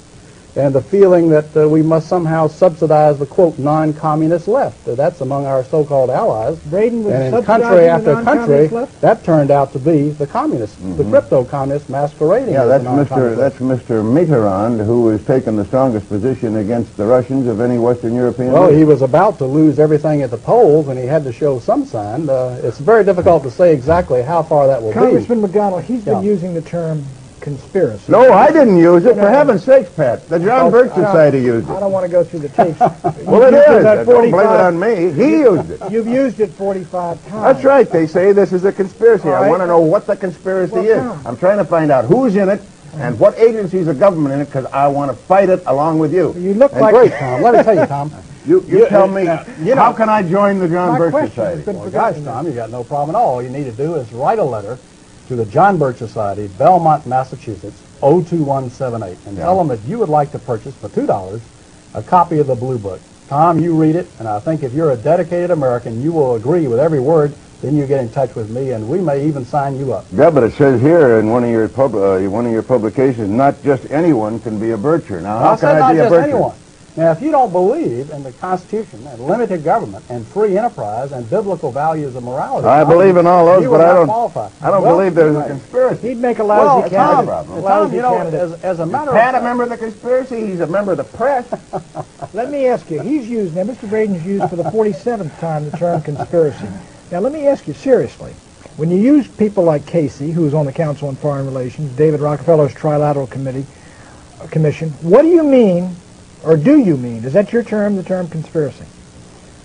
and the feeling that we must somehow subsidize the, quote, non-communist left. That's among our so-called allies. Braden was and in country after country, that turned out to be the communists, the crypto-communists masquerading as the non-communist left. That's Mr. Mitterrand, who has taken the strongest position against the Russians of any Western European Well, leader. he was about to lose everything at the polls, and he had to show some sign. It's very difficult to say exactly how far that will Congressman McDonald, he's been using the term conspiracy. No, I didn't use it. For heaven's sakes, Pat. The John Birch Society used it. I don't want to go through the tapes. Well, it is. Don't blame it on me. He used it. You've used it 45 times. That's right. They say this is a conspiracy. I want to know what the conspiracy is. I'm trying to find out who's in it and what agencies of government in it, because I want to fight it along with you. You look like... Great, Tom. Let me tell you, Tom. You tell me, how can I join the John Birch Society? Well, gosh, Tom, you got no problem at all. All you need to do is write a letter to the John Birch Society, Belmont, Massachusetts, 02178, and tell them that you would like to purchase for $2 a copy of the Blue Book. Tom, you read it, and I think if you're a dedicated American, you will agree with every word. Then you get in touch with me, and we may even sign you up. Yeah, but it says here in one of your publications, not just anyone can be a Bircher. Now, how can I be a Bircher? Anyone. Now, if you don't believe in the Constitution and limited government and free enterprise and biblical values of morality, I believe in all those, but I don't well, believe there's a conspiracy. He'd make a lousy candidate. Tom, you know, as a matter of Pat, a member of the conspiracy, he's a member of the press. Let me ask you, Mr. Braden's used for the 47th time the term conspiracy. Now, let me ask you seriously. When you use people like Casey, who's on the Council on Foreign Relations, David Rockefeller's Trilateral Commission, what do you mean, or do you mean, is that your term, the term conspiracy?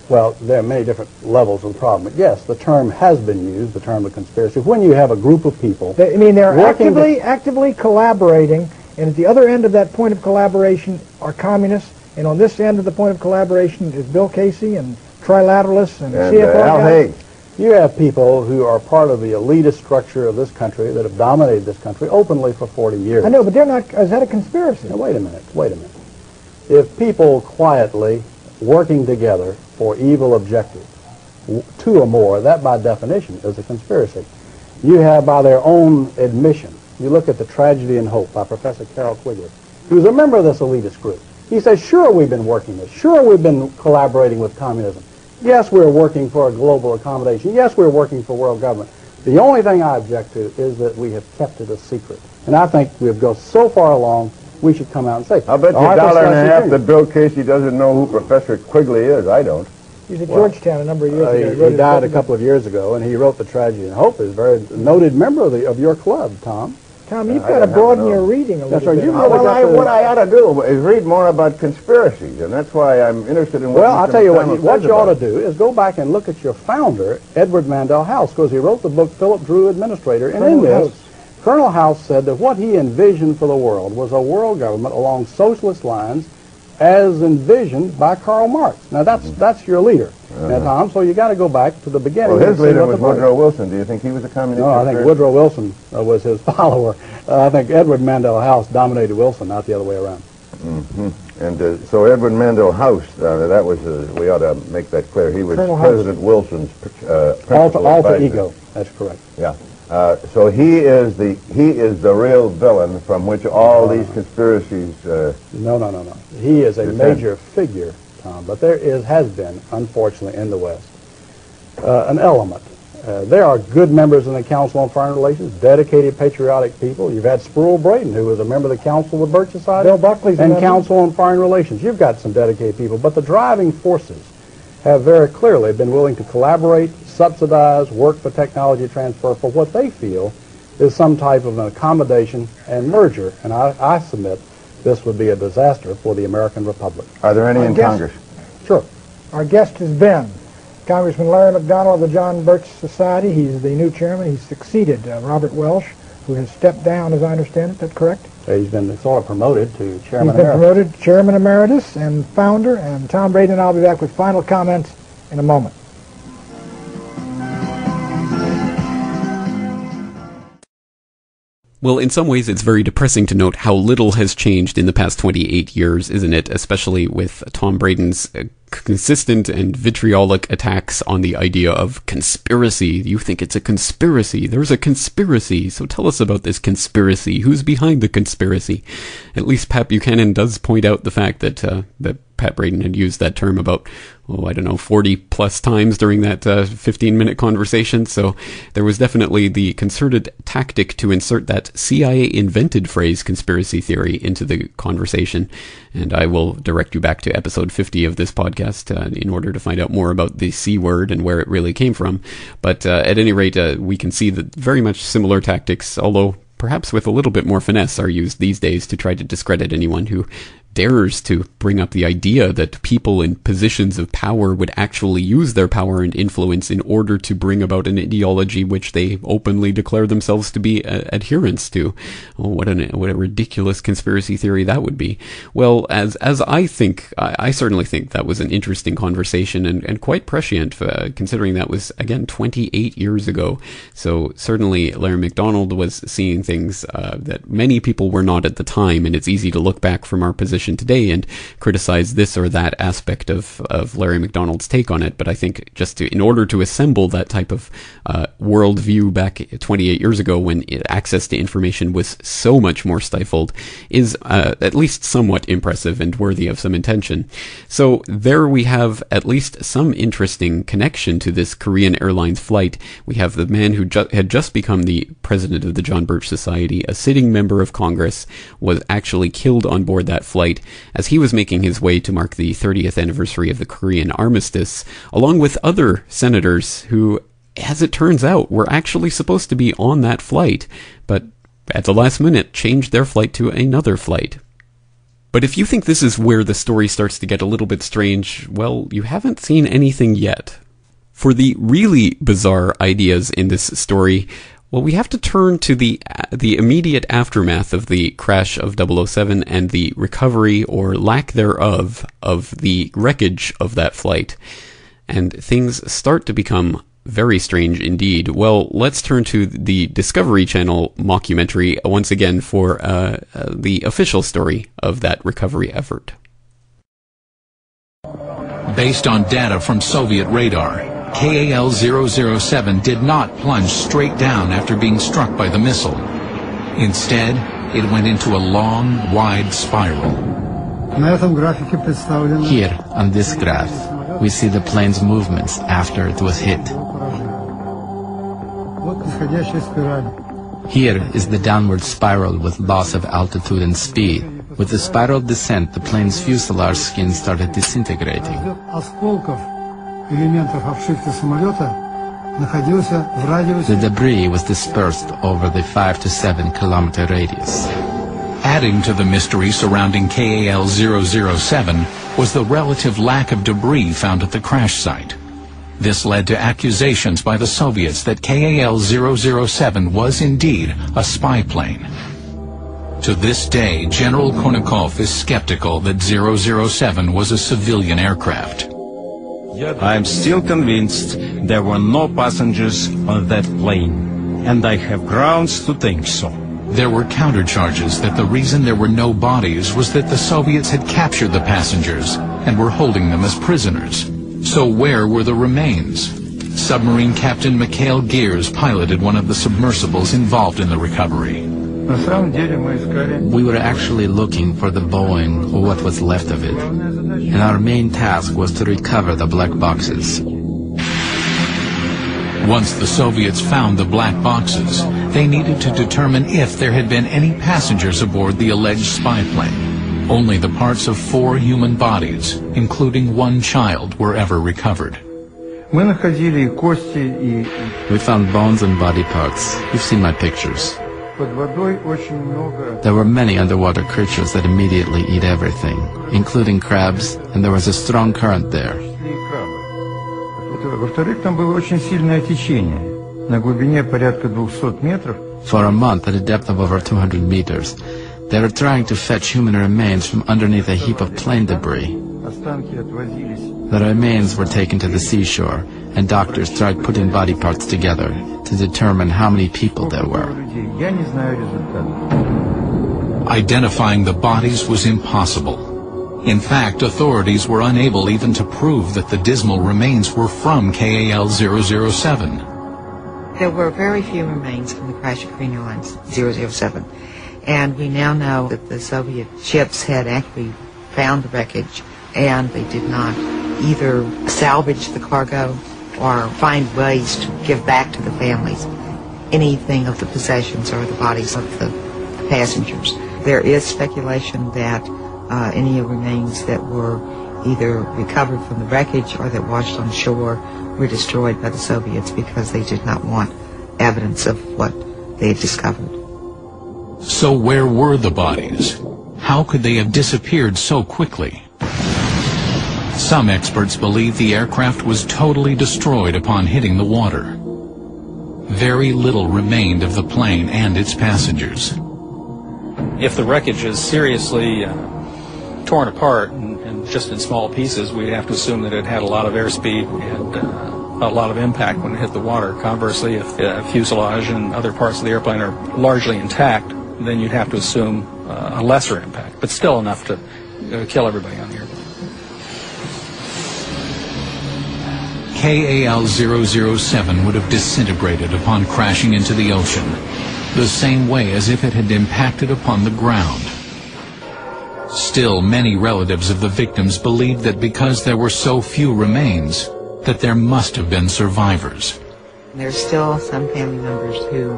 Well, there are many different levels of the problem. But yes, the term has been used, the term of conspiracy. When you have a group of people... they're actively collaborating, and at the other end of that point of collaboration are communists, and on this end of the point of collaboration is Bill Casey and trilateralists and CFR Al Haig. You have people who are part of the elitist structure of this country that have dominated this country openly for 40 years. I know, but they're not... Is that a conspiracy? Now, wait a minute. If people quietly working together for evil objectives, two or more, that by definition is a conspiracy. You have, by their own admission, you look at The Tragedy and Hope by Professor Carroll Quigley, who's a member of this elitist group. He says, sure, we've been working this. Sure, we've been collaborating with communism. Yes, we're working for a global accommodation. Yes, we're working for world government. The only thing I object to is that we have kept it a secret. And I think we've gone so far along, we should come out and say. I'll bet you $1.50 that Bill Casey doesn't know who Professor Quigley is. I don't. He's at Georgetown a number of years ago. He died a couple of years ago, and he wrote The Tragedy and Hope. He's a very noted member of your club, Tom. Tom, you've got to broaden your reading a little bit. What I ought to do is read more about conspiracies, and that's why I'm interested in what I'll tell you what you ought to do is go back and look at your founder, Edward Mandell House, because he wrote the book Philip Drew Administrator, and in this, Colonel House said that what he envisioned for the world was a world government along socialist lines as envisioned by Karl Marx. Now, that's your leader. Now, Tom, so you got to go back to the beginning. Well, his leader was Woodrow Wilson. Do you think he was a communist? No, I think Woodrow Wilson was his follower. I think Edward Mandell House dominated Wilson, not the other way around. And so Edward Mandell House, that was, we ought to make that clear. He was President Wilson's alter ego. That's correct. Yeah. So he is the real villain from which all these conspiracies. No. He is a major figure, Tom. But there has been, unfortunately, in the West, an element. There are good members in the Council on Foreign Relations, dedicated, patriotic people. You've had Sproul Braden, who was a member of the Council of the Birch Society, Bill Buckley's and Council on Foreign Relations. You've got some dedicated people, but the driving forces have very clearly been willing to collaborate, subsidize, work for technology transfer for what they feel is some type of an accommodation and merger. And I submit this would be a disaster for the American Republic. Are there any in Congress? Sure. Our guest has been Congressman Larry McDonald of the John Birch Society. He's the new chairman. He's succeeded Robert Welsh, who has stepped down, as I understand it. That's correct? He's been sort of promoted to Chairman He's been Emeritus. promoted to Chairman Emeritus and Founder, and Tom Braden and I will be back with final comments in a moment. Well, in some ways, it's very depressing to note how little has changed in the past 28 years, isn't it? Especially with Tom Braden's consistent and vitriolic attacks on the idea of conspiracy. You think it's a conspiracy. There's a conspiracy. So tell us about this conspiracy. Who's behind the conspiracy? At least Pat Buchanan does point out the fact that that Pat Braden had used that term about, 40 plus times during that 15-minute conversation. So there was definitely the concerted tactic to insert that CIA invented phrase conspiracy theory into the conversation. And I will direct you back to episode 50 of this podcast in order to find out more about the C word and where it really came from. But at any rate, we can see that very much similar tactics, although perhaps with a little bit more finesse, are used these days to try to discredit anyone who dares to bring up the idea that people in positions of power would actually use their power and influence in order to bring about an ideology which they openly declare themselves to be adherents to. Oh, what a ridiculous conspiracy theory that would be. Well, as I think, I certainly think that was an interesting conversation and quite prescient, considering that was, again, 28 years ago. So certainly Larry McDonald was seeing things that many people were not at the time, and it's easy to look back from our position today and criticize this or that aspect of Larry McDonald's take on it. But I think just in order to assemble that type of worldview back 28 years ago, when access to information was so much more stifled, is at least somewhat impressive and worthy of some attention. So there we have at least some interesting connection to this Korean Airlines flight. We have the man who had just become the president of the John Birch Society, a sitting member of Congress, was actually killed on board that flight as he was making his way to mark the 30th anniversary of the Korean armistice, along with other senators who, as it turns out, were actually supposed to be on that flight, but at the last minute changed their flight to another flight. But if you think this is where the story starts to get a little bit strange, well, you haven't seen anything yet. For the really bizarre ideas in this story, well, we have to turn to the immediate aftermath of the crash of 007 and the recovery, or lack thereof, of the wreckage of that flight. And things start to become very strange indeed. Well, let's turn to the Discovery Channel mockumentary once again for the official story of that recovery effort. Based on data from Soviet radar, KAL-007 did not plunge straight down after being struck by the missile. Instead, it went into a long, wide spiral. Here, on this graph, we see the plane's movements after it was hit. Here is the downward spiral with loss of altitude and speed. With the spiral descent, the plane's fuselage skin started disintegrating. The debris was dispersed over the 5 to 7 kilometer radius. Adding to the mystery surrounding KAL-007 was the relative lack of debris found at the crash site. This led to accusations by the Soviets that KAL-007 was indeed a spy plane. To this day, General Konakov is skeptical that 007 was a civilian aircraft. I'm still convinced there were no passengers on that plane, and I have grounds to think so. There were countercharges that the reason there were no bodies was that the Soviets had captured the passengers and were holding them as prisoners. So where were the remains? Submarine Captain Mikhail Gears piloted one of the submersibles involved in the recovery. We were actually looking for the Boeing, or what was left of it, and our main task was to recover the black boxes. Once the Soviets found the black boxes, they needed to determine if there had been any passengers aboard the alleged spy plane. Only the parts of 4 human bodies, including 1 child, were ever recovered. We found bones and body parts. You've seen my pictures. There were many underwater creatures that immediately eat everything, including crabs, and there was a strong current there. на глубине порядка 200 метров. For a month, at a depth of over 200 meters, they were trying to fetch human remains from underneath a heap of plane debris. Останки отвозились. The remains were taken to the seashore, and doctors tried putting body parts together to determine how many people there were. Я не знаю результата. Identifying the bodies was impossible. In fact, authorities were unable even to prove that the dismal remains were from KAL-007. There were very few remains from the crash of Korean Airlines 007, and we now know that the Soviet ships had actually found the wreckage, and they did not either salvage the cargo or find ways to give back to the families anything of the possessions or the bodies of the passengers. There is speculation that any remains that were either recovered from the wreckage or that washed on shore were destroyed by the Soviets because they did not want evidence of what they had discovered. So where were the bodies? How could they have disappeared so quickly? Some experts believe the aircraft was totally destroyed upon hitting the water. Very little remained of the plane and its passengers. If the wreckage is seriously torn apart and just in small pieces, we'd have to assume that it had a lot of airspeed and a lot of impact when it hit the water. Conversely, if the fuselage and other parts of the airplane are largely intact, then you'd have to assume a lesser impact, but still enough to kill everybody on the airplane. KAL-007 would have disintegrated upon crashing into the ocean, the same way as if it had impacted upon the ground. Still, many relatives of the victims believed that because there were so few remains, that there must have been survivors. There's still some family members who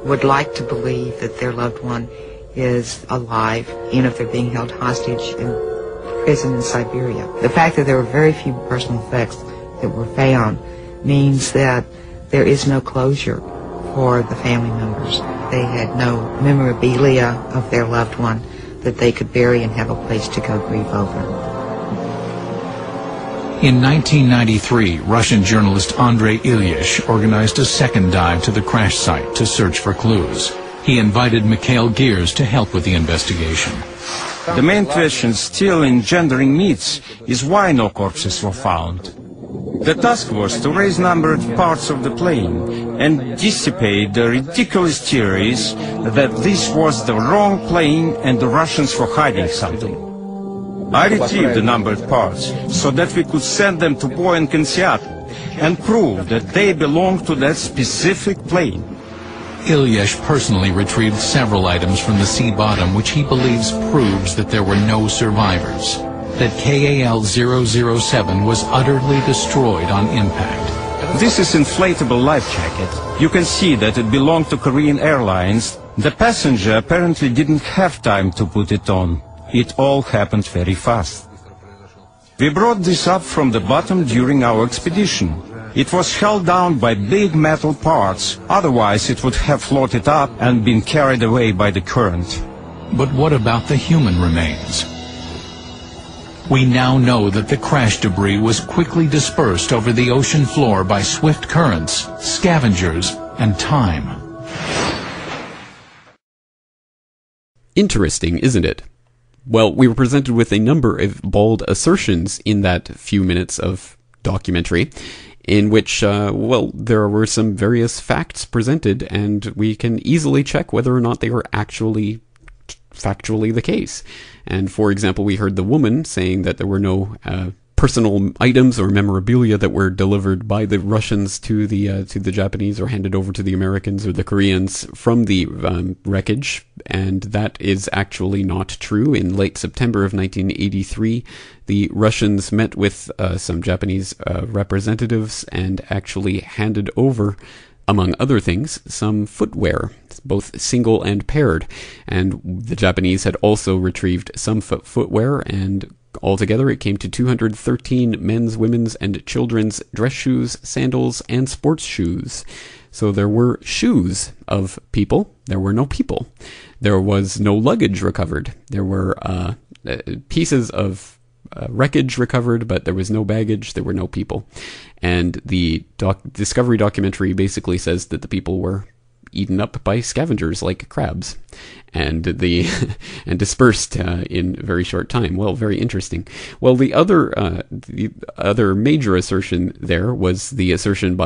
would like to believe that their loved one is alive, even if they're being held hostage in prison in Siberia. The fact that there were very few personal effects that were found means that there is no closure for the family members. They had no memorabilia of their loved one that they could bury and have a place to go grieve over. In 1993, Russian journalist Andrei Ilyich organized a second dive to the crash site to search for clues. He invited Mikhail Gears to help with the investigation. The main question still engendering myths is why no corpses were found. The task was to raise numbered parts of the plane and dissipate the ridiculous theories that this was the wrong plane and the Russians were hiding something. I retrieved the numbered parts so that we could send them to Boeing in Seattle and prove that they belong to that specific plane. Ilyich personally retrieved several items from the sea bottom which he believes proves that there were no survivors, that KAL-007 was utterly destroyed on impact. This is inflatable life jacket. You can see that it belonged to Korean Airlines. The passenger apparently didn't have time to put it on. It all happened very fast. We brought this up from the bottom during our expedition. It was held down by big metal parts, otherwise it would have floated up and been carried away by the current. But what about the human remains? We now know that the crash debris was quickly dispersed over the ocean floor by swift currents, scavengers, and time. Interesting, isn't it? Well, we were presented with a number of bald assertions in that few minutes of documentary, in which, there were some various facts presented, and we can easily check whether or not they were actually factually the case. And for example, we heard the woman saying that there were no personal items or memorabilia that were delivered by the Russians to the Japanese or handed over to the Americans or the Koreans from the wreckage, and that is actually not true. In late September of 1983, the Russians met with some Japanese representatives and actually handed over, among other things, some footwear, both single and paired. And the Japanese had also retrieved some footwear, and altogether it came to 213 men's, women's, and children's dress shoes, sandals, and sports shoes. So there were shoes of people. There were no people. There was no luggage recovered. There were pieces of wreckage recovered, but there was no baggage, there were no people. And the Discovery documentary basically says that the people were eaten up by scavengers like crabs, and and dispersed in a very short time. Well, very interesting. Well, the other major assertion there was the assertion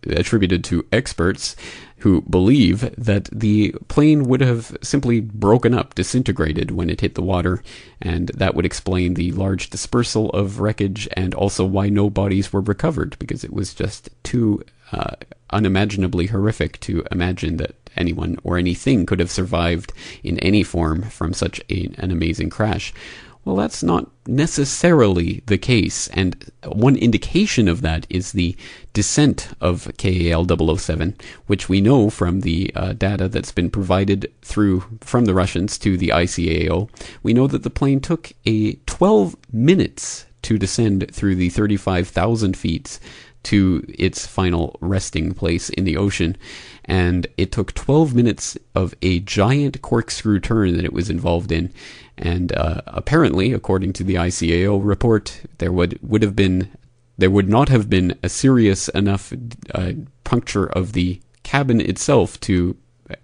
attributed to experts who believe that the plane would have simply broken up, disintegrated when it hit the water, and that would explain the large dispersal of wreckage and also why no bodies were recovered, because it was just too unimaginably horrific to imagine that anyone or anything could have survived in any form from such an amazing crash. Well, that's not necessarily the case, and one indication of that is the descent of KAL-007, which we know from the data that's been provided from the Russians to the ICAO. We know that the plane took 12 minutes to descend through the 35,000 feet to its final resting place in the ocean, and it took 12 minutes of a giant corkscrew turn that it was involved in. And apparently, according to the ICAO report, there would not have been a serious enough puncture of the cabin itself to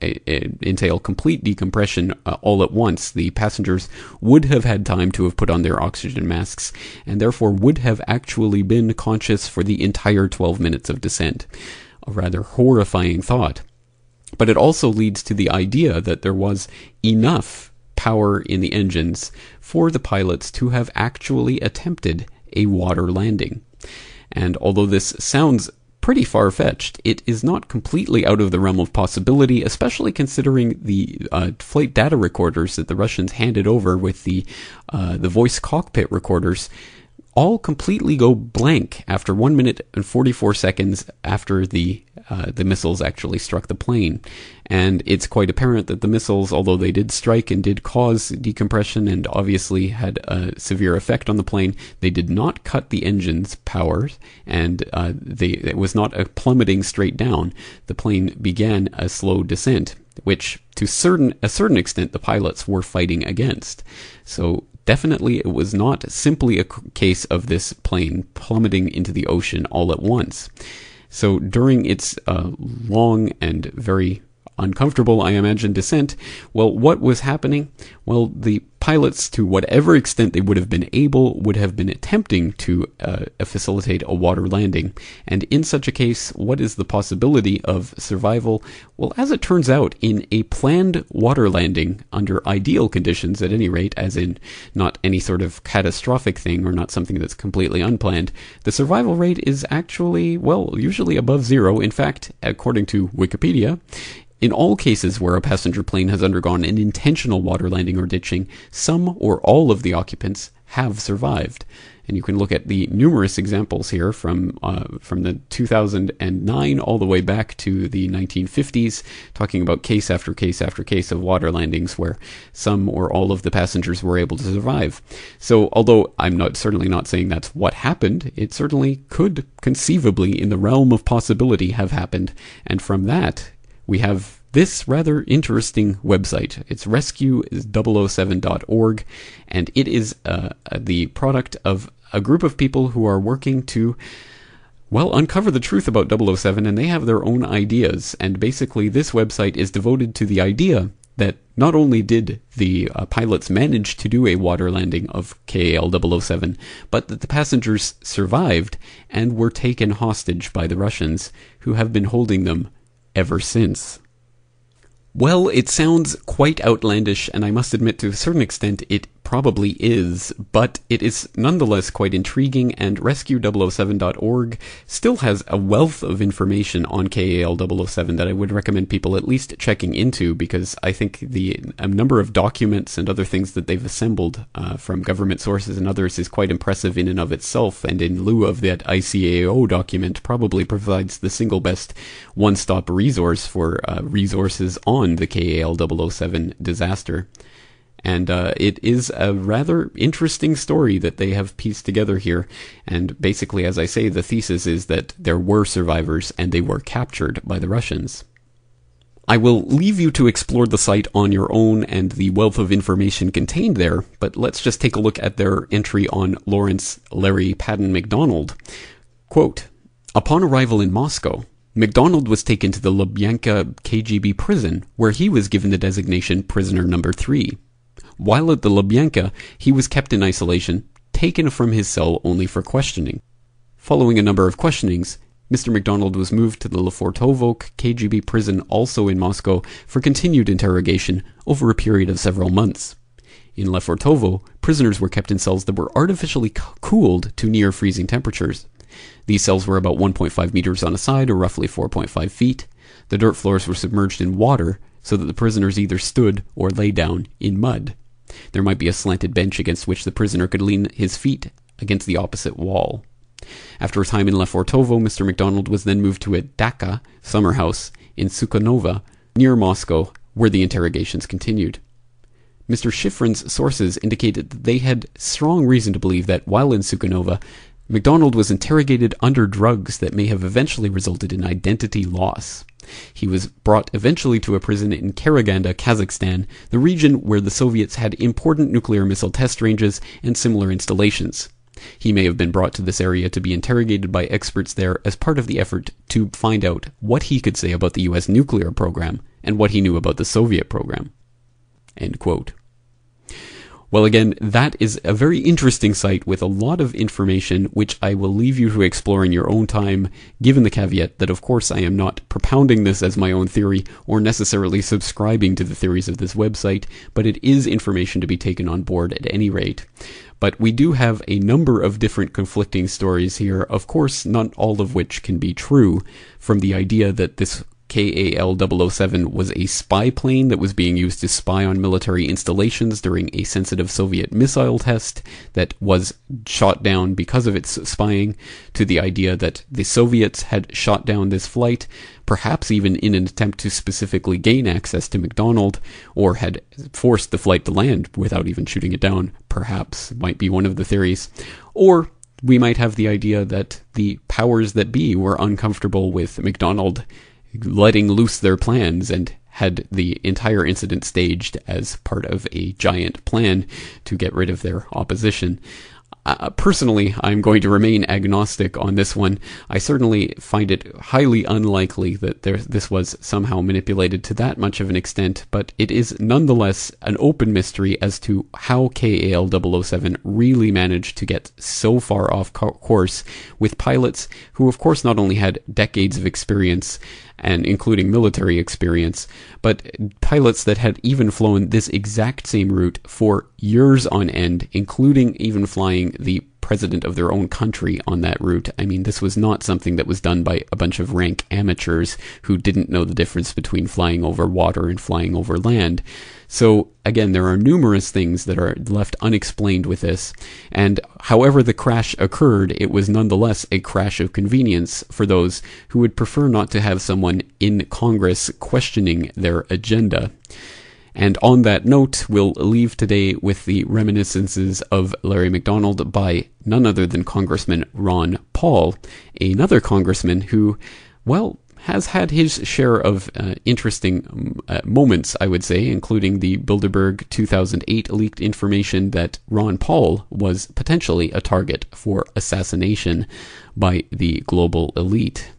entail complete decompression all at once. The passengers would have had time to have put on their oxygen masks, and therefore would have actually been conscious for the entire 12 minutes of descent. A rather horrifying thought. But it also leads to the idea that there was enough power in the engines for the pilots to have actually attempted a water landing. And although this sounds pretty far-fetched, it is not completely out of the realm of possibility, especially considering the flight data recorders that the Russians handed over with the voice cockpit recorders all completely go blank after 1 minute and 44 seconds after the missiles actually struck the plane. And it's quite apparent that the missiles, although they did strike and did cause decompression and obviously had a severe effect on the plane, they did not cut the engine's power, and it was not a plummeting straight down. The plane began a slow descent, which to a certain extent the pilots were fighting against. So definitely it was not simply a case of this plane plummeting into the ocean all at once. So during its long and very uncomfortable, I imagine, descent, well, what was happening? Well, the pilots, to whatever extent they would have been able, would have been attempting to facilitate a water landing. And in such a case, what is the possibility of survival? Well, as it turns out, in a planned water landing, under ideal conditions at any rate, as in not any sort of catastrophic thing or not something that's completely unplanned, the survival rate is actually, well, usually above zero. In fact, according to Wikipedia, in all cases where a passenger plane has undergone an intentional water landing or ditching, some or all of the occupants have survived. And you can look at the numerous examples here from the 2009 all the way back to the 1950s, talking about case after case after case of water landings where some or all of the passengers were able to survive. So although I'm certainly not saying that's what happened, it certainly could conceivably, in the realm of possibility, have happened. And from that, we have this rather interesting website. It's rescue007.org, and it is the product of a group of people who are working to, well, uncover the truth about 007, and they have their own ideas. And basically, this website is devoted to the idea that not only did the pilots manage to do a water landing of KAL-007, but that the passengers survived and were taken hostage by the Russians, who have been holding them ever since. Well, it sounds quite outlandish, and I must admit to a certain extent it probably is, but it is nonetheless quite intriguing, and rescue007.org still has a wealth of information on KAL-007 that I would recommend people at least checking into, because I think a number of documents and other things that they've assembled from government sources and others is quite impressive in and of itself, and in lieu of that ICAO document, probably provides the single best one-stop resource for resources on the KAL-007 disaster. And it is a rather interesting story that they have pieced together here. And basically, as I say, the thesis is that there were survivors and they were captured by the Russians. I will leave you to explore the site on your own and the wealth of information contained there, but let's just take a look at their entry on Lawrence Larry Patton MacDonald. Quote, upon arrival in Moscow, MacDonald was taken to the Lubyanka KGB prison, where he was given the designation prisoner number 3. While at the Lubyanka, he was kept in isolation, taken from his cell only for questioning. Following a number of questionings, Mr. MacDonald was moved to the Lefortovo KGB prison, also in Moscow, for continued interrogation over a period of several months. In Lefortovo, prisoners were kept in cells that were artificially cooled to near freezing temperatures. These cells were about 1.5 meters on a side, or roughly 4.5 feet. The dirt floors were submerged in water, so that the prisoners either stood or lay down in mud. There might be a slanted bench against which the prisoner could lean his feet against the opposite wall. After a time in Lefortovo, Mr. MacDonald was then moved to a Daka summer house in Sukhanova, near Moscow, where the interrogations continued. Mr. Schifrin's sources indicated that they had strong reason to believe that while in Sukhanova, MacDonald was interrogated under drugs that may have eventually resulted in identity loss. He was brought eventually to a prison in Karaganda, Kazakhstan, the region where the Soviets had important nuclear missile test ranges and similar installations. He may have been brought to this area to be interrogated by experts there as part of the effort to find out what he could say about the U.S. nuclear program and what he knew about the Soviet program. End quote. Well, again, that is a very interesting site with a lot of information, which I will leave you to explore in your own time, given the caveat that, of course, I am not propounding this as my own theory or necessarily subscribing to the theories of this website, but it is information to be taken on board at any rate. But we do have a number of different conflicting stories here, of course, not all of which can be true, from the idea that this KAL-007 was a spy plane that was being used to spy on military installations during a sensitive Soviet missile test that was shot down because of its spying, to the idea that the Soviets had shot down this flight, perhaps even in an attempt to specifically gain access to MacDonald, or had forced the flight to land without even shooting it down, perhaps, might be one of the theories. Or we might have the idea that the powers that be were uncomfortable with MacDonald letting loose their plans and had the entire incident staged as part of a giant plan to get rid of their opposition. Personally, I'm going to remain agnostic on this one. I certainly find it highly unlikely that this was somehow manipulated to that much of an extent, but it is nonetheless an open mystery as to how KAL-007 really managed to get so far off course with pilots who, of course, not only had decades of experience, and including military experience, but pilots that had even flown this exact same route for years on end, including even flying the president of their own country on that route. I mean, this was not something that was done by a bunch of rank amateurs who didn't know the difference between flying over water and flying over land. So, again, there are numerous things that are left unexplained with this, and however the crash occurred, it was nonetheless a crash of convenience for those who would prefer not to have someone in Congress questioning their agenda. And on that note, we'll leave today with the reminiscences of Larry MacDonald by none other than Congressman Ron Paul, another congressman who, well, has had his share of interesting moments, I would say, including the Bilderberg 2008 leaked information that Ron Paul was potentially a target for assassination by the global elite.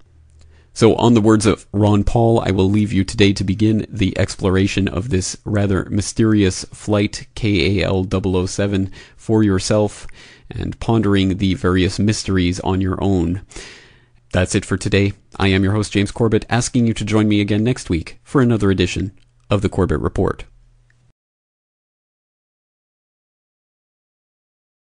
So on the words of Ron Paul, I will leave you today to begin the exploration of this rather mysterious flight KAL-007 for yourself and pondering the various mysteries on your own. That's it for today. I am your host, James Corbett, asking you to join me again next week for another edition of the Corbett Report.